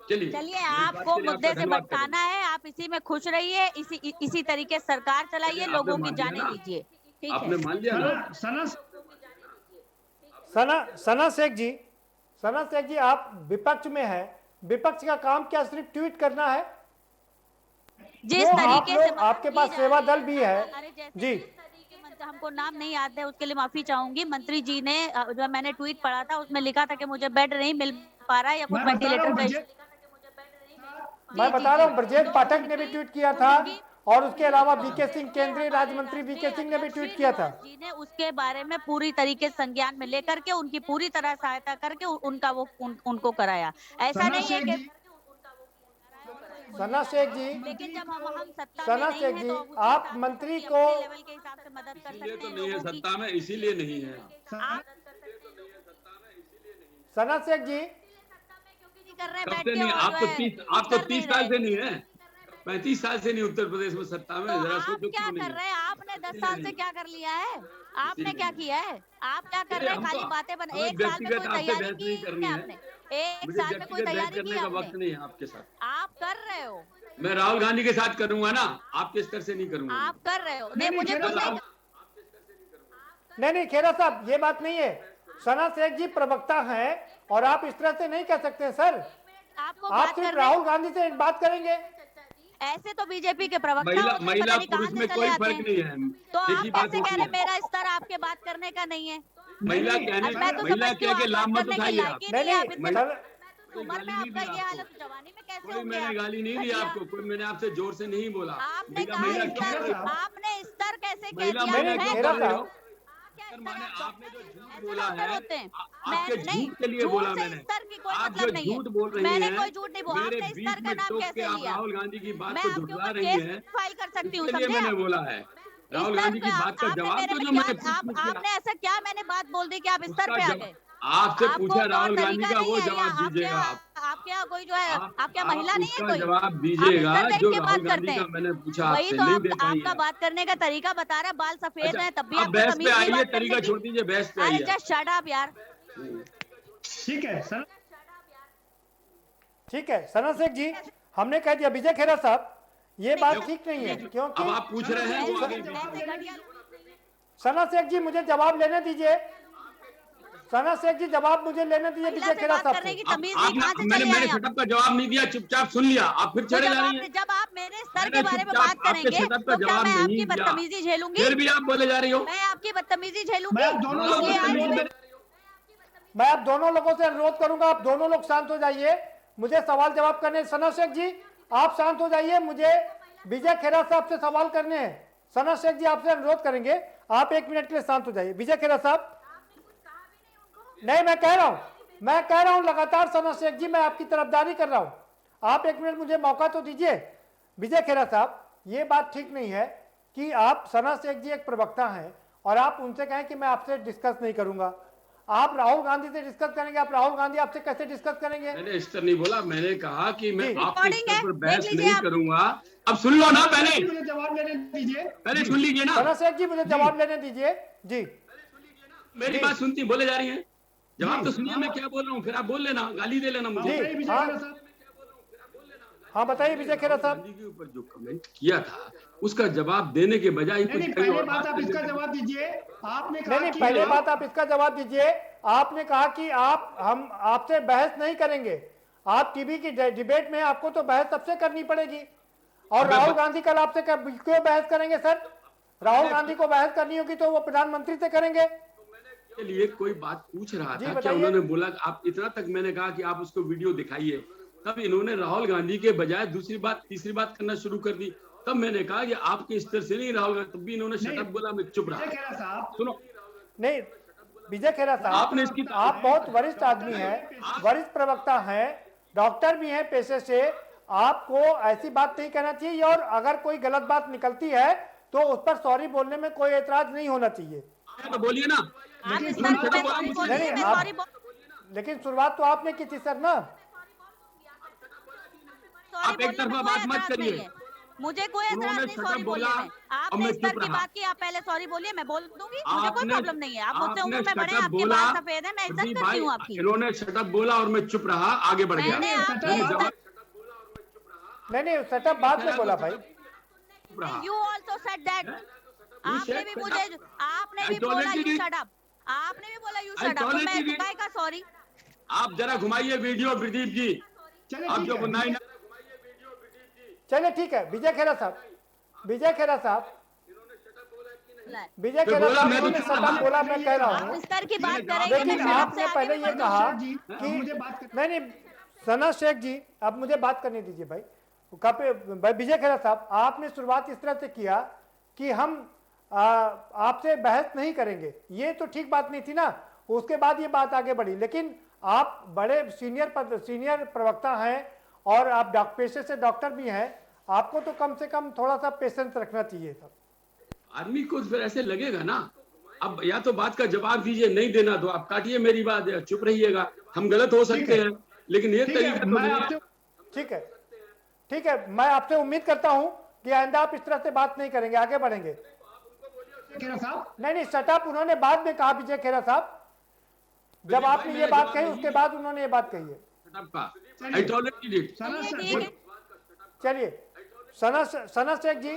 चलिए आपको मुद्दे से भटकाना है, आप इसी में खुश रहिए, इसी तरीके सरकार चलाइए, लोगों की जाने दीजिए। ठीक है, आपने मान लिया ना? सना शेख जी, आप विपक्ष में हैं, विपक्ष का काम क्या सिर्फ ट्वीट करना है? जिस तरीके से आपके पास सेवा दल भी है जी। हमको नाम नहीं याद है, उसके लिए माफी चाहूंगी। मंत्री जी ने जो मैंने ट्वीट पढ़ा था उसमें लिखा था कि मुझे बेड नहीं मिल पा रहा है या कुछ वेंटिलेटर का। मैं बता रहा हूँ, ब्रजेश पाठक ने भी ट्वीट किया था और उसके अलावा वीके सिंह, केंद्रीय राज्य मंत्री वीके सिंह ने भी ट्वीट किया था। जी ने उसके बारे में पूरी तरीके से संज्ञान में लेकर के उनकी पूरी तरह सहायता करके उनका वो उनको कराया। ऐसा नहीं है कि सना शेख जी, लेकिन जब हम सत्ता सना में शेख नहीं जी, है तो आप मंत्री को लेवल के हिसाब से मदद कर सकते हैं। तो नहीं है सत्ता में, इसीलिए नहीं है। सना शेख जी कब से नहीं? आप तो 30 साल से नहीं है, 35 साल से नहीं उत्तर प्रदेश में सत्ता में। जरा सोचो क्या कर रहे हैं? आपने 10 साल से क्या कर लिया है? आपने क्या किया है? आप क्या कर रहे हैं? खाली बातें बना। एक साल में कोई तैयारी की है आपने? एक साल में कोई तैयारी की आपने? वक्त नहीं है आपके साथ। आप कर रहे हो। मैं राहुल गांधी के साथ करूंगा ना, आपके स्तर से नहीं करूंगा। आप कर रहे हो। नहीं मुझे नहीं खेरा साहब, ये बात नहीं है। सना शेख जी प्रवक्ता हैं और आप इस तरह से नहीं कह सकते सर। आप आपको आप बात सिर्फ करने राहुल गांधी से बात करेंगे? ऐसे तो बीजेपी के प्रवक्ता होते हैं, महिला पता नहीं पुरुष कहाँ में से कोई चले आते फर्क हैं। नहीं है। तो आप एक ही बात कैसे कह होती रहे है। मेरा स्तर आपके बात करने का नहीं है? महिला कहने मैं तो महिला समझती कह हूँ के आप लाभ बात मत करने के उठाइए लायक आप। ही नहीं है। आप इतने नहीं, उम्र में आपका ये हालत, तो जवानी में कैसे कोई होंगे मैंने आप? गाली नहीं दी घटिया। आपको, कोई मैंने आपसे जोर से नहीं बोला। आपने महिला कहा क्यों स्तर, कर- आपने स्तर कैसे कह महिला दिया महिला है? क्यों खेरा कर रही हो? साहब, क्या माने स्तर आपने जो झूठ ऐसे बोला डॉक्टर है, होते हैं? आपके मैं नहीं, झूठ के लिए झूठ बोला से मैंने। स्तर की कोई आप मतलब जो नहीं है। झूठ बोल रही मैंने हैं, कोई झूठ नहीं बोला। मेरे आपने बीच स्तर का में नाम टोक के कैसे आप लिया? राहुल गांधी की बात मैं को आपके झुठला ऊपर रही केस हैं। फाइल कर सकती हूँ, इसके लिए समझे मैंने आप? बोला है राहुल स्तर गांधी की पे बात का आपने जवाब मेरे तो में जो क्या, मैंने पूछ लिया। आपने ऐसा क्या मैंने बात बोल दी कि आप स्तर उसका पे आ जवाब- गए? आपसे आपको पूछा तौर राहुल गांधी तरीका का, नहीं वो है, या जवाब आपके दीजिएगा यहाँ आप। आपके यहाँ कोई जो है, आपके यहाँ आप महिला नहीं है उसका कोई? जवाब आप दीजिएगा स्तर देख जो के राहुल बात गांधी करते का हैं। मैंने पूछा वही आपसे, तो नहीं आप, दे पाई आपका है। बात करने का तरीका बता रहा है, बाल सफेद हैं तब भी आप आपको बहस पे तमीज नहीं आइए, बात करने तरीका की। छोड़ दीजिए, बहस पे अरे आइए। जस्ट शट अप यार। ठीक है सर, ठीक है सना शेख जी, हमने कह दिया। विजय खेरा साहब, ये बात ठीक नहीं है, क्योंकि अब आप पूछ रहे हैं वो आगे सना शेख जी मुझे जवाब लेने दीजिए। सना शेख जी जवाब मुझे लेने दीजिए विजय खेरा साहब से। मैंने सेटअप का जवाब नहीं दिया, चुपचाप सुन लिया, आप फिर चढ़े जा रही हैं। जब आप मेरे स्तर मैंने के बारे में चुपचाप बात आपके करेंगे सेटअप का तो क्या जवाब मैं नहीं आपकी दिया। बदतमीजी झेलूंगी? फिर भी आप बोले जा रही हो। मैं आपकी बदतमीजी झेलूंगी? मैं आप दोनों लोगों से अनुरोध करूंगा, आप दोनों लोग शांत हो जाइए, मुझे सवाल जवाब करने। सना शेख जी आप शांत हो जाइए, मुझे विजय खेरा साहब से सवाल करने हैं। सना शेख जी आपसे अनुरोध करेंगे, आप 1 मिनट के लिए शांत हो जाइए। विजय खेरा साहब, नहीं मैं कह रहा हूं लगातार सना शेख जी, मैं आपकी तरफदारी कर रहा हूं। आप 1 मिनट मुझे मौका तो दीजिए। विजय खेरा साहब, ये बात ठीक नहीं है कि आप, सना शेख जी एक प्रवक्ता हैं और आप उनसे कहें कि मैं आपसे डिस्कस नहीं करूंगा। आप राहुल गांधी से डिस्कस करेंगे, आप राहुल गांधी आपसे कैसे डिस्कस करेंगे? मैंने इस तरह नहीं बोला, मैंने कहा कि मैं आपके रिकॉर्डिंग स्तर है, पर देख बहस लीजिए नहीं आप। करूंगा। अब सुन लो ना, पहले मुझे जवाब लेने दीजिए, पहले सुन लीजिए ना। सना शेख जी मुझे जवाब लेने दीजिए जी। मेरी बात सुनती बोले जा रही हैं, जवाब तो सुनिए मैं क्या बोल रहा हूँ, फिर आप बोल लेना, गाली दे लेना मुझे। जी हाँ बताइए विजय खेरा साहब। गांधी के ऊपर जो कमेंट किया था उसका जवाब देने के बजाय कुछ कहीं और बात करने इसका लगे। जवाब दीजिए। आपने कहा नहीं, पहले बात आप इसका जवाब दीजिए। आपने कहा कि हम आपसे बहस नहीं करेंगे। आप टीवी की डिबेट में आपको तो बहस सबसे करनी पड़ेगी, और राहुल गांधी कल आपसे क्यों बहस करेंगे सर? राहुल गांधी को बहस करनी होगी तो वो प्रधानमंत्री से करेंगे। के लिए कोई बात पूछ रहा जी, था, क्या बताइए। उन्होंने बोला आप इतना तक मैंने कहा कि आप उसको वीडियो दिखाइए, तब इन्होंने राहुल गांधी के बजाय दूसरी बात तीसरी बात करना शुरू कर दी। तब मैंने कहा कि आपके स्तर से नहीं राहुल गांधी, तब भी इन्होंने शटअप बोला, मैं चुप रहा। सुनो, नहीं विजय खेरा साहब, आपने इसकी आप बहुत वरिष्ठ आदमी हैं, वरिष्ठ प्रवक्ता हैं, डॉक्टर भी हैं पेशे से, आपको ऐसी बात नहीं कहना चाहिए। और अगर कोई गलत बात निकलती है तो उस पर सॉरी बोलने में कोई एतराज नहीं होना चाहिए। तो बोलिए ना। लेकिन शुरुआत तो आपने की थी सर ना। आप एक तरफा बात मत करिए। मुझे कोई एतराज नहीं सॉरी बोलने में। आपने स्तर की बात की, आप पहले सॉरी बोलिए, मैं बोल दूंगी, मुझे कोई प्रॉब्लम नहीं है। आप मुझसे उम्र में बड़े हैं, आपके बाल सफेद हैं, मैं इज्जत करती हूँ आपकी। इन्होंने शटअप बोला और मैं चुप रहा, आगे बढ़ गया। नहीं सेटअप बाद में बोला भाई। You also said that. आपने भी मुझे, आपने भी बोला you shut up. आपने भी बोला you shut up. तो मैं काय का सॉरी? आप जरा घुमाइए वीडियो प्रदीप जी। आप जो बनाई, चलिए ठीक है विजय खेरा साहब, विजय खेरा साहब, विजय खेरा साहब उन्होंने सेटअप बोला, मैं कह रहा हूँ। स्तर की बात करेंगे। लेकिन आपने पहले ये कहा कि नहीं, सना शेख जी अब मुझे बात करने दीजिए भाई। विजय खेरा साहब, आपने शुरुआत इस तरह से किया कि हम आपसे बहस नहीं करेंगे, ये तो ठीक बात नहीं थी ना। उसके बाद ये बात आगे बढ़ी, लेकिन आप बड़े सीनियर प्रवक्ता हैं और आप पेशे से डॉक्टर भी हैं, आपको तो कम से कम थोड़ा सा पेशेंस रखना चाहिए था। आदमी को फिर ऐसे लगेगा ना। अब या तो बात का जवाब दीजिए, नहीं देना तो आप काटिए मेरी बात, चुप रहिएगा। हम गलत हो सकते हैं, लेकिन ये तरीका तो नहीं है। ठीक है, ठीक है, मैं आपसे उम्मीद करता हूं कि आइंदा आप इस तरह से बात नहीं करेंगे, आगे बढ़ेंगे। नहीं सेटअप उन्होंने बाद में कहा विजय खेरा साहब, जब आपने ये बात कही उसके बाद उन्होंने ये बात कही है। चलिए सना शेख जी,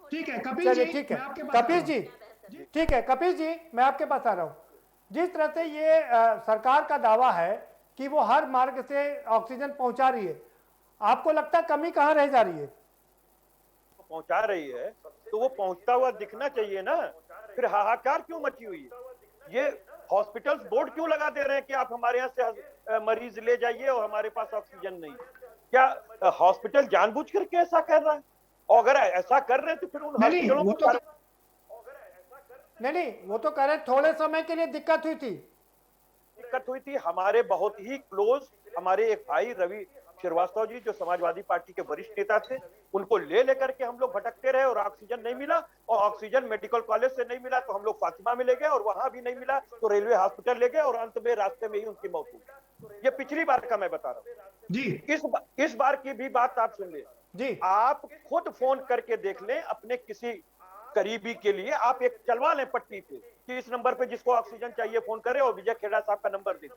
ठीक है कपिल जी, ठीक है कपिल जी, ठीक है कपिल जी, मैं आपके पास आ रहा हूँ। जिस तरह से ये सरकार का दावा है कि वो हर मार्ग से ऑक्सीजन पहुंचा रही है। आपको लगता है कमी कहाँ रह जा रही है? पहुंचा रही है तो वो पहुंचता हुआ दिखना चाहिए ना, फिर हाहाकार क्यों मची हुई है? ये हॉस्पिटल्स बोर्ड क्यों लगा दे रहे हैं कि आप हमारे यहाँ से मरीज ले जाइए और हमारे पास ऑक्सीजन नहीं? क्या हॉस्पिटल जानबूझ करके ऐसा कर रहा है? और अगर ऐसा कर रहे हैं तो फिर उन हॉस्पिटलों को नहीं, वो तो कह रहे थोड़े समय के लिए दिक्कत हुई थी। हमारे बहुत ही क्लोज हमारे एक भाई रवि श्रीवास्तव जी जो समाजवादी पार्टी के वरिष्ठ नेता थे, उनको ले लेकर के हम लोग भटकते रहे और ऑक्सीजन नहीं मिला, और ऑक्सीजन मेडिकल कॉलेज से नहीं मिला तो हम लोग फातिमा में ले गए, और वहां भी नहीं मिला तो रेलवे हॉस्पिटल ले गए, और अंत में रास्ते में ही उनकी मौत हुई। ये पिछली बार का मैं बता रहा हूँ जी। इस बार की भी बात आप सुन ले जी, आप खुद फोन करके देख लें अपने किसी करीबी के लिए, आप एक चलवा लें पट्टी पे कि इस नंबर पे जिसको ऑक्सीजन चाहिए फोन करें, और विजय खेड़ा साहब का नंबर दे।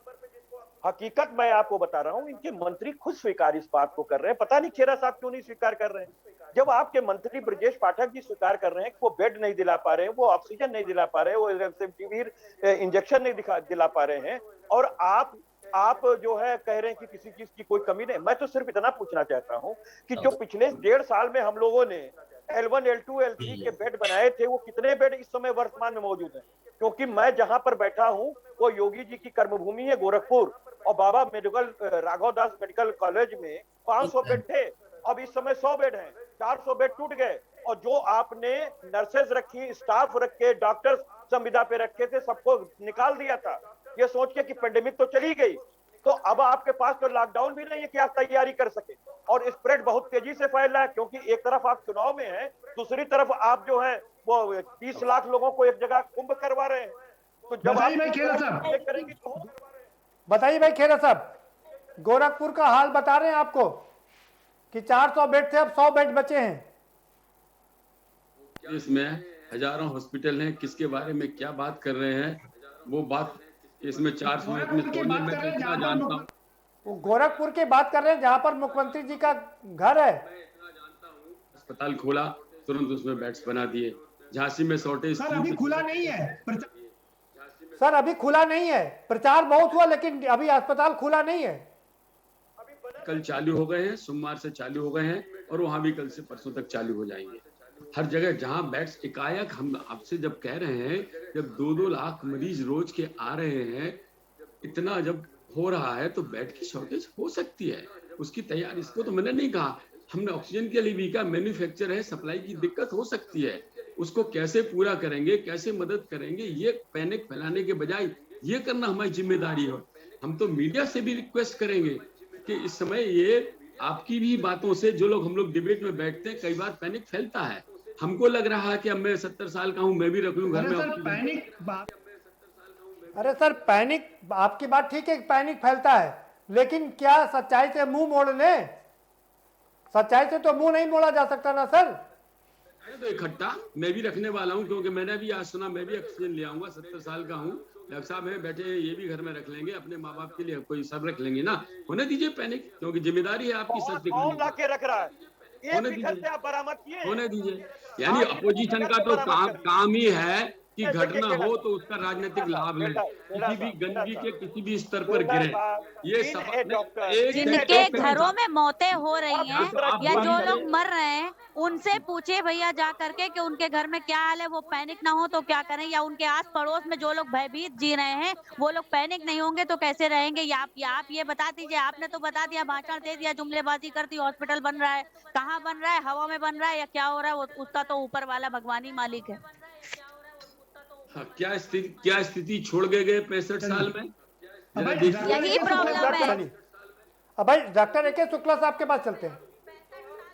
हकीकत मैं आपको बता रहा हूं, इनके मंत्री खुद स्वीकार इस बात को कर रहे हैं। पता नहीं खेड़ा साहब क्यों नहीं स्वीकार कर रहे हैं। जब आपके मंत्री ब्रजेश पाठक जी स्वीकार कर रहे हैं कि वो बेड नहीं दिला पा रहे हैं, वो ऑक्सीजन नहीं दिला पा रहे हैं, वो रेमडेसिविर इंजेक्शन नहीं दिला पा रहे हैं, और आप जो है कह रहे हैं कि किसी चीज की कोई कमी नहीं। मैं तो सिर्फ इतना पूछना चाहता हूं कि जो पिछले 1.5 साल में हम लोगों ने L1, L2, L3 के बेड बनाए थे, वो कितने बेड इस समय वर्तमान में मौजूद हैं? क्योंकि मैं जहां पर बैठा हूं वो योगी जी की कर्मभूमि है गोरखपुर, और बाबा मेडिकल राघव दास मेडिकल कॉलेज में 500 बेड थे, अब इस समय 100 बेड हैं, 400 बेड टूट गए। और जो आपने नर्सेज रखी, स्टाफ रखे, डॉक्टर्स संविदा पे रखे थे, सबको निकाल दिया था ये सोच के कि पेंडेमिक तो चली गई, तो अब आपके पास तो लॉकडाउन भी नहीं है कि आप तैयारी कर सके। और स्प्रेड बहुत तेजी से फैल रहा है, क्योंकि एक तरफ आप चुनाव में हैं, दूसरी तरफ आप जो है वो 30 लाख लोगों को एक जगह कुंभ करवा रहे हैं। तो जब आप करेंगे तो बताइए भाई खेड़ा साहब, गोरखपुर का हाल बता रहे हैं आपको कि 400 बेड थे, अब 100 बेड बचे हैं। इसमें हजारों हॉस्पिटल हैं, किसके बारे में क्या बात कर रहे हैं वो बात इसमें 400 में कितना जानता हूँ। वो गोरखपुर की बात कर रहे हैं जहां पर मुख्यमंत्री जी का घर है। अस्पताल खोला, तुरंत उसमें बेड्स बना दिए। झांसी में शॉर्टेज अभी खुला नहीं है सर, अभी खुला नहीं है। प्रचार बहुत हुआ लेकिन अभी अस्पताल खुला नहीं है। कल चालू हो गए हैं, सोमवार से चालू हो गए हैं, और वहां भी कल से परसों तक चालू हो जाएंगे। हर जगह जहां बेड्स एकाएक, हम आपसे जब कह रहे हैं जब 2-2 लाख मरीज रोज के आ रहे हैं, इतना जब हो रहा है तो बेड की शॉर्टेज हो सकती है, उसकी तैयारी। इसको तो मैंने नहीं कहा, हमने ऑक्सीजन के लिए भी कहा मैन्युफैक्चर है, सप्लाई की दिक्कत हो सकती है, उसको कैसे पूरा करेंगे, कैसे मदद करेंगे, ये पैनिक फैलाने के बजाय ये करना हमारी जिम्मेदारी है। हम तो मीडिया से भी रिक्वेस्ट करेंगे कि इस समय ये आपकी भी बातों से, जो लोग हम लोग डिबेट में बैठते हैं, कई बार पैनिक फैलता है। हमको लग रहा है कि अब मैं 70 साल का हूं, मैं भी रख लूं घर में पैनिक। अरे सर, पैनिक आपकी बात ठीक है, पैनिक फैलता है, लेकिन क्या सच्चाई से मुंह मोड़ ले? सच्चाई से तो मुंह नहीं मोड़ा जा सकता ना सर। तो इकट्ठा मैं भी रखने वाला हूं, क्योंकि मैंने भी आज सुना मैं भी ऑक्सीजन ले आऊंगा। 70 साल का हूं, डॉक्टर साहब है बैठे, ये भी घर में रख लेंगे, अपने माँ बाप के लिए कोई सब रख लेंगे ना। होने दीजिए पैनिक, क्योंकि जिम्मेदारी है आपकी। सच कौन ला के रख रहा है? होने दीजिए, होने दीजिए। यानी अपोजिशन का तो काम ही है कि घटना हो तो उसका राजनीतिक लाभ ले, किसी भी गंदगी के किसी भी स्तर पर गिरे। ये जिनके घरों में मौतें हो रही हैं या जो लोग मर रहे हैं, उनसे पूछे भैया जा करके कि उनके घर में क्या हाल है, वो पैनिक ना हो तो क्या करें, या उनके आस पड़ोस में जो लोग भयभीत जी रहे हैं वो लोग पैनिक नहीं होंगे तो कैसे रहेंगे? या आप ये बता दीजिए। आपने तो बता दिया, भाषण दे दिया, जुमलेबाजी कर दी, हॉस्पिटल बन रहा है, कहाँ बन रहा है, हवा में बन रहा है या क्या हो रहा है, उसका तो ऊपर वाला भगवान ही मालिक है। क्या स्थिति छोड़ गए 65 साल में? यही प्रॉब्लम है। अब भाई डॉक्टर ए के शुक्ला साहब के पास चलते हैं।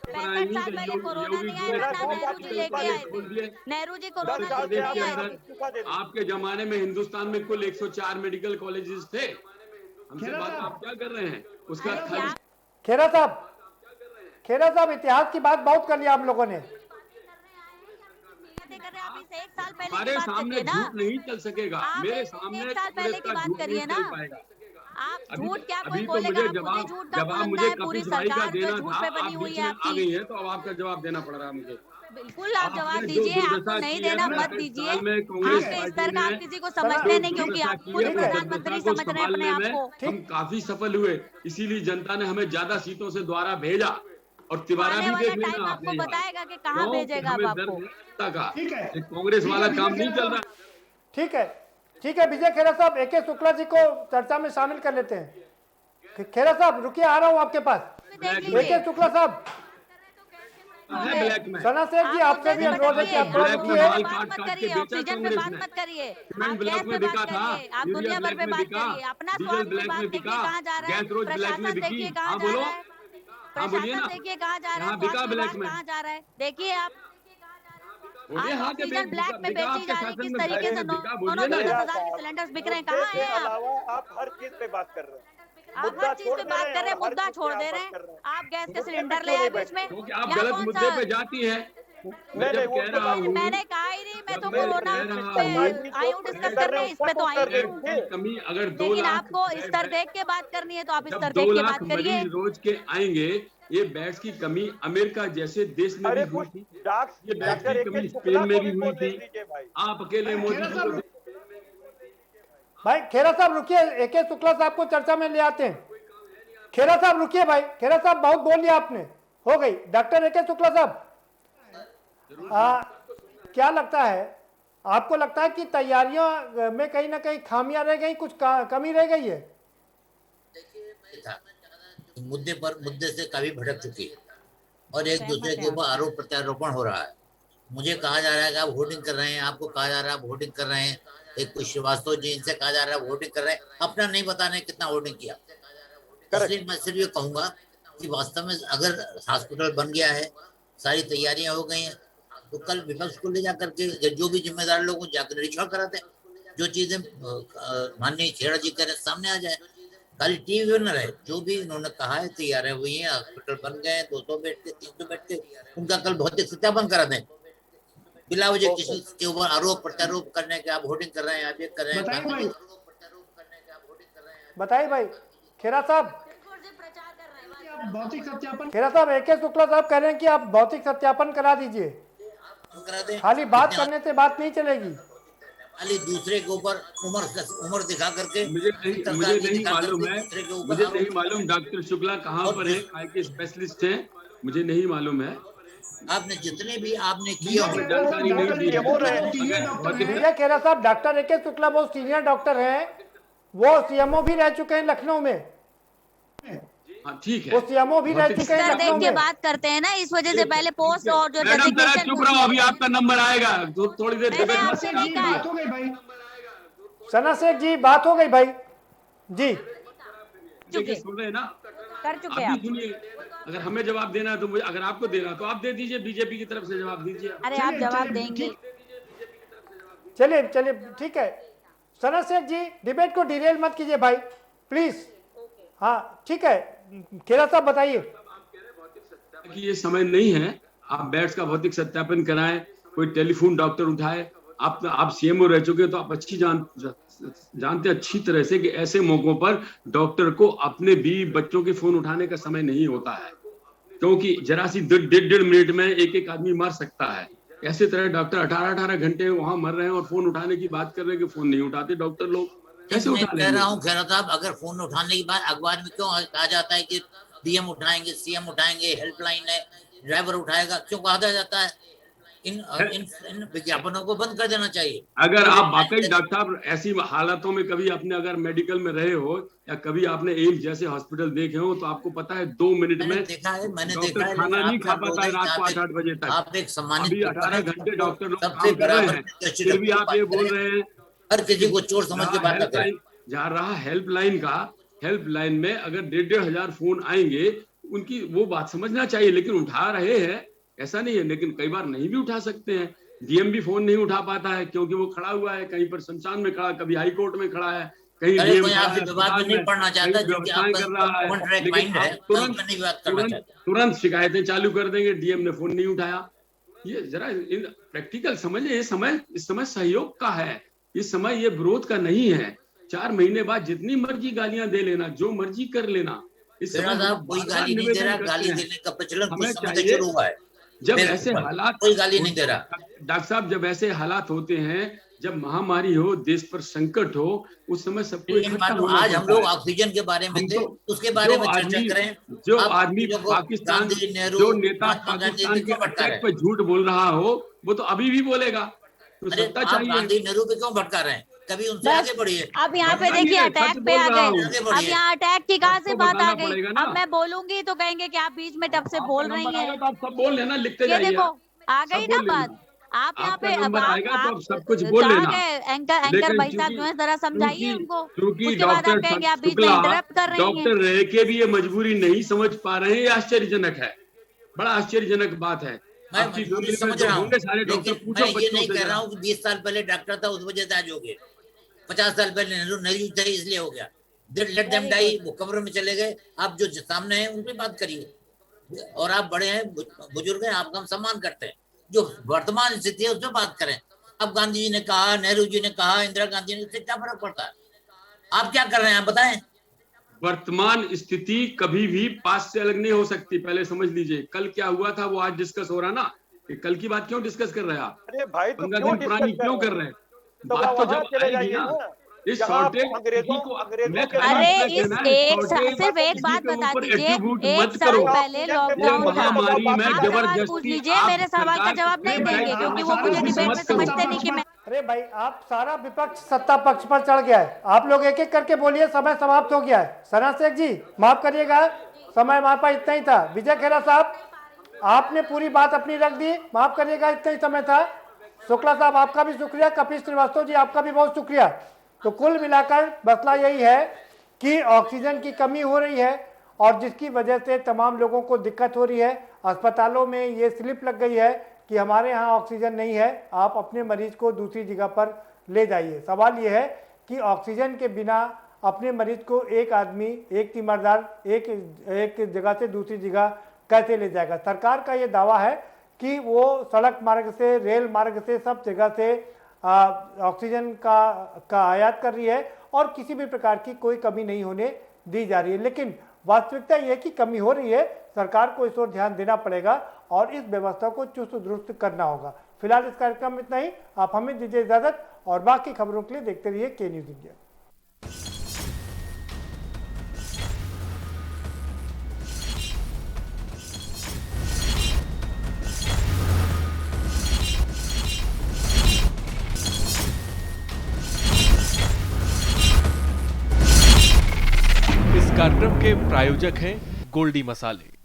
65 साल पहले कोरोना नहीं आया था, नेहरू जी लेके आए थे। नेहरू जी कोरोना लेके आए थे। आपके जमाने में हिंदुस्तान में कुल 104 मेडिकल कॉलेजेस थे। हमसे बात आप क्या कर रहे हैं? उसका खेड़ा साहब, इतिहास की बात बहुत कर लिया हम लोगों ने। हमारे सामने झूठ नहीं चल सकेगा, मेरे सामने एक साल पहले की बात करिए ना। आप झूठ क्या कोई अभी तो बोलेगा? मुझे आप झूठ का जवाब पुरंदा मुझे है, पूरी कपिल भाई का सरकार जो देना झूठ था, पे आप बनी हुई बीच है में आ आपकी। गई है तो अब आपका जवाब देना पड़ रहा है मुझे। बिल्कुल आप जवाब दीजिए, आपको नहीं देना मत दीजिए। आपके स्तर का आप किसी को समझते नहीं, क्योंकि आप खुद प्रधानमंत्री समझ रहे हैं अपने आप को। हम काफी सफल हुए, इसीलिए जनता ने हमें ज्यादा सीटों से द्वारा भेजा। और तिवारा भी देख लेना, आपको बताएगा कि कहाँ भेजेगा आपको। कांग्रेस वाला काम नहीं चल रहा। ठीक है, ठीक है विजय खेरा साहब, AK शुक्ला जी को चर्चा में शामिल कर लेते हैं। खेरा साहब रुकिए, आ रहा हूँ आपके पास। AK शुक्ला साहब, सना शेख जी आपसे भी अनुरोध है कि आप थोड़ा रुकिए। ऑक्सीजन पे बात मत करिए, आप गैस पे बात करिए, आप दुनिया भर पे बात करिए। अपना स्वास्थ्य विभाग देखिए कहाँ जा रहा है, प्रशासन देखिए कहाँ जा रहा है, प्रशासन देखिए कहाँ जा रहा है, स्वास्थ्य विभाग कहाँ जा रहा है। देखिए आप ऑक्सीजन ब्लैक में बेची जा रही है, किस तरीके से 9,000 के सिलेंडर्स बिक रहे हैं, कहाँ है आप हर चीज पे बात कर रहे हैं, आप हर चीज पे बात कर रहे हैं, मुद्दा छोड़ दे रहे हैं। आप गैस के सिलेंडर ले आए बीच में, आप गलत मुद्दे पे जाती है। मैंने कहा ही नहीं, मैं तो कोरोना आई हूँ डिस्कस करने, इस पे तो आई हूँ। कमी अगर 2 लेकिन लाख आपको स्तर देख के बात करनी है तो आप स्तर देख 2 के लाख बात करिए। मरीज रोज के आएंगे, ये बेड्स की कमी अमेरिका जैसे देश में भी हुई थी, ये बेड्स की कमी स्पेन में भी हुई थी। आप अकेले मोदी जी भाई खेरा साहब रुकिए, AK शुक्ला साहब को चर्चा में ले आते हैं। खेरा साहब रुकिए भाई, खेरा साहब बहुत बोल लिया आपने, हो गई। डॉक्टर AK शुक्ला साहब, क्या लगता है, आपको लगता है कि तैयारियों में कहीं ना कहीं खामियां रह गई, कुछ कमी रह गई है? मुद्दे से काफी भटक चुकी है और एक दूसरे के ऊपर आरोप प्रत्यारोपण हो रहा है। मुझे कहा जा रहा है कि आप वोटिंग कर रहे हैं, आपको कहा जा रहा है आप वोटिंग कर रहे हैं, एक कुछ श्रीवास्तव जी इनसे कहा जा रहा है वोटिंग कर रहे हैं, अपना नहीं पता नहीं कितना वोटिंग किया। इसलिए मैं सिर्फ ये कहूंगा कि वास्तव में अगर हॉस्पिटल बन गया है, सारी तैयारियां हो गई हैं, तो कल विपक्ष को ले जाकर के जो भी जिम्मेदार लोग जाकर निरीक्षण कराते हैं, जो चीजें माननीय खेड़ा जी कह रहे सामने आ जाए, खाली टीवी में न रहे। जो भी इन्होंने कहा है तैयारियां हुई हैं, हॉस्पिटल बन गए, 200 बेड के 300 बेड के, उनका कल भौतिक सत्यापन करा दें, बिला वजह किसी के ऊपर आरोप प्रत्यारोप करने के आप वोटिंग कर रहे हैं, आप ये कर रहे हैं। बताइए भाई खेरा साहब, खेरा साहब AK शुक्ला साहब कह रहे हैं कि आप भौतिक सत्यापन करा दीजिए, खाली बात करने से बात नहीं चलेगी। खाली दूसरे के ऊपर उम्र दिखा करके मुझे नहीं मालूम डॉक्टर शुक्ला कहाँ पर है, काय के स्पेशलिस्ट हैं, मुझे नहीं मालूम है। आपने जितने भी आपने किया जानकारी नहीं दी। विजय खेरा साहब, डॉक्टर AK शुक्ला बहुत सीनियर डॉक्टर हैं, वो CMO भी रह चुके हैं लखनऊ में। ठीक है, वो CMO भी रह चुके हैं लखनऊ में। बात करते हैं ना, इस वजह से पहले पोस्ट और जो चुप रहो, अभी आपका नंबर आएगा, थोड़ी देर सना शेख जी बात हो गई भाई जी, सुन रहे हैं ना, कर चुके हैं। सुनिए, अगर हमें जवाब देना है तो मुझे, अगर आपको देना तो आप दे दीजिए, बीजेपी की तरफ से जवाब दीजिए। अरे आप जवाब देंगे, चलिए चलिए ठीक है। सना शेख जी डिबेट को डिरेल मत कीजिए भाई प्लीज। हाँ ठीक है, खेरा साहब बताइए। कि ये समय नहीं है आप बेड्स का भौतिक सत्यापन कराएं, कोई टेलीफोन डॉक्टर उठाए। आप CMO रह चुके हैं तो आप जानते अच्छी तरह से कि ऐसे मौकों पर डॉक्टर को अपने बीवी बच्चों के फोन उठाने का समय नहीं होता है, क्योंकि जरा सी 1.5 मिनट में एक आदमी मर सकता है। ऐसे तरह डॉक्टर 18 घंटे वहां मर रहे हैं और फोन उठाने की बात कर रहे हैं कि फोन नहीं उठाते डॉक्टर लोग, कैसे उठा लेंगे? कह रहा हूँ खेरा साहब, अगर फोन उठाने की बात अखबार में क्यों कहा जाता है कि DM उठाएंगे, CM उठाएंगे, हेल्पलाइन है, ड्राइवर उठाएगा, क्यों कहा जाता है? इन विज्ञापनों को बंद कर देना चाहिए। अगर आप वाकई डॉक्टर साहब ऐसी हालातों में कभी अपने अगर मेडिकल में रहे हो या कभी आपने एम्स जैसे हॉस्पिटल देखे हो तो आपको पता है 2 मिनट में मैंने देखा है, खाना नहीं खा पाता है रात को 8 बजे तक। आप एक सम्मानित 18 घंटे डॉक्टर लोग काम कर रहे हैं, फिर भी आप ये बोल रहे हैं हर किसी को चोर समझ के बात करें। जहाँ रहा हेल्पलाइन में अगर 1,500 फोन आएंगे, उनकी वो बात समझना चाहिए, लेकिन उठा रहे हैं ऐसा नहीं है, लेकिन कई बार नहीं भी उठा सकते हैं। DM भी फोन नहीं उठा पाता है क्योंकि वो खड़ा हुआ है, कहीं पर शमशान में खड़ा, कभी हाई कोर्ट में खड़ा है, कहीं तुरंत शिकायतें चालू कर देंगे, DM ने फोन नहीं उठाया। ये जरा प्रैक्टिकल समझे, इस समय सहयोग का है, इस समय ये विरोध का नहीं है। 4 महीने बाद जितनी मर्जी गालियां दे लेना, जो मर्जी कर लेना, इस समय कोई गाली नहीं दे रहा, गाली देने का प्रचलन कुछ समय से शुरू हुआ है। जब ऐसे हालात, कोई गाली नहीं दे रहा डॉक्टर साहब, जब ऐसे हालात होते हैं, जब महामारी हो, देश पर संकट हो, उस समय सबको इकट्ठा होना आज हम पड़ता लोग है। ऑक्सीजन के बारे में थे, उसके बारे में चर्चा करें। जो आप आदमी चीजों को पाकिस्तान, गांधी, नेहरू, जो नेता महात्मा गांधी पाकिस्तान के क्यों भटका अटैक रहे पे झूठ बोल रहा हो, वो तो अभी भी बोलेगा। तो अरे सत्ता आप चाहिए। गांधी नेहरू पे क्यों भटका रहे हैं? कभी उनसे आगे बढ़िए। अब यहाँ पे देखिए अटैक पे आ गए। अब यहाँ अटैक की कहाँ से बात आ गई? अब मैं बोलूंगी तो कहेंगे कि आप बीच में टप से बोल रही हैं। तो आप सब बोल लेना, लिखते ये जाइए। देखो आ गई ना बात। आप यहाँ पे नंबर आएगा तो आप सब कुछ कहाँ बोल लेना। गए? एंकर भाई साहब जो है जरा समझाइए उनको। क्योंकि उसके बाद आप कहेंगे आप बीच में इंटरप्ट कर रही हैं। डॉक्टर रह के भी ये मजबूरी नहीं समझ पा रहे हैं, ये आश्चर्यजनक है, बड़ा आश्चर्यजनक बात है। मैं आपकी मजबूरी फैमिली में समझ जो रहा हूँ, होंगे सारे डॉक्टर, लेकिन पूछो मैं ये बच्चों नहीं से कह जरा। रहा हूँ कि 20 साल पहले डॉक्टर था उस वजह से आज हो गए, 50 साल पहले नेहरू थे इसलिए हो गया। लेट देम डाई, वो कब्र में चले गए। आप जो सामने हैं उन पे बात करिए, और आप बड़े हैं, बुजुर्ग हैं, आपका हम सम्मान करते हैं। जो वर्तमान स्थिति है उस पर बात करें। अब गांधी जी ने कहा, नेहरू जी ने कहा, इंदिरा गांधी ने, उससे क्या फर्क पड़ता है? आप क्या कर रहे हैं आप बताएं। वर्तमान स्थिति कभी भी पास से अलग नहीं हो सकती, पहले समझ लीजिए। कल क्या हुआ था वो आज डिस्कस हो रहा ना, कि कल की बात क्यों डिस्कस कर रहे हैं आप? अरे भाई तो 15 क्यों दिन पुरानी डिस्कस क्यों कर रहे हैं? बात तो वहां जब चले आएगी जाइए ना, ना। इस जहाँ शॉर्टेज अंग्रेजों को के अरे इस एक सिर्फ एक बात बता दीजिए, एक साल पहले लॉकडाउन था। महामारी में आप सवाल पूछ जबरदस्ती लीजिए, मेरे सवाल का जवाब नहीं देंगे क्योंकि वो मुझे डिबेट में समझते नहीं कि मैं। अरे भाई आप सारा विपक्ष सत्ता पक्ष पर चढ़ गया है। आप लोग एक एक करके बोलिए, समय समाप्त हो गया है। सना शेख जी माफ करिएगा, समय हमारे पास इतना ही था। विजय खेरा साहब आपने पूरी बात अपनी रख दी, माफ करिएगा इतना ही समय था। शुक्ला साहब आपका भी शुक्रिया, कपिल श्रीवास्तव जी आपका भी बहुत शुक्रिया। तो कुल मिलाकर मसला यही है कि ऑक्सीजन की कमी हो रही है और जिसकी वजह से तमाम लोगों को दिक्कत हो रही है। अस्पतालों में ये स्लिप लग गई है कि हमारे यहाँ ऑक्सीजन नहीं है, आप अपने मरीज को दूसरी जगह पर ले जाइए। सवाल ये है कि ऑक्सीजन के बिना अपने मरीज को एक आदमी, एक तीमारदार एक जगह से दूसरी जगह कैसे ले जाएगा? सरकार का ये दावा है कि वो सड़क मार्ग से, रेल मार्ग से, सब जगह से ऑक्सीजन का आयात कर रही है और किसी भी प्रकार की कोई कमी नहीं होने दी जा रही है। लेकिन वास्तविकता यह है कि कमी हो रही है, सरकार को इस ओर ध्यान देना पड़ेगा और इस व्यवस्था को चुस्त दुरुस्त करना होगा। फिलहाल इस कार्यक्रम में इतना ही। आप हमें दीजिए इजाजत और बाकी खबरों के लिए देखते रहिए के न्यूज़ इंडिया। इस कार्यक्रम के प्रायोजक हैं गोल्डी मसाले।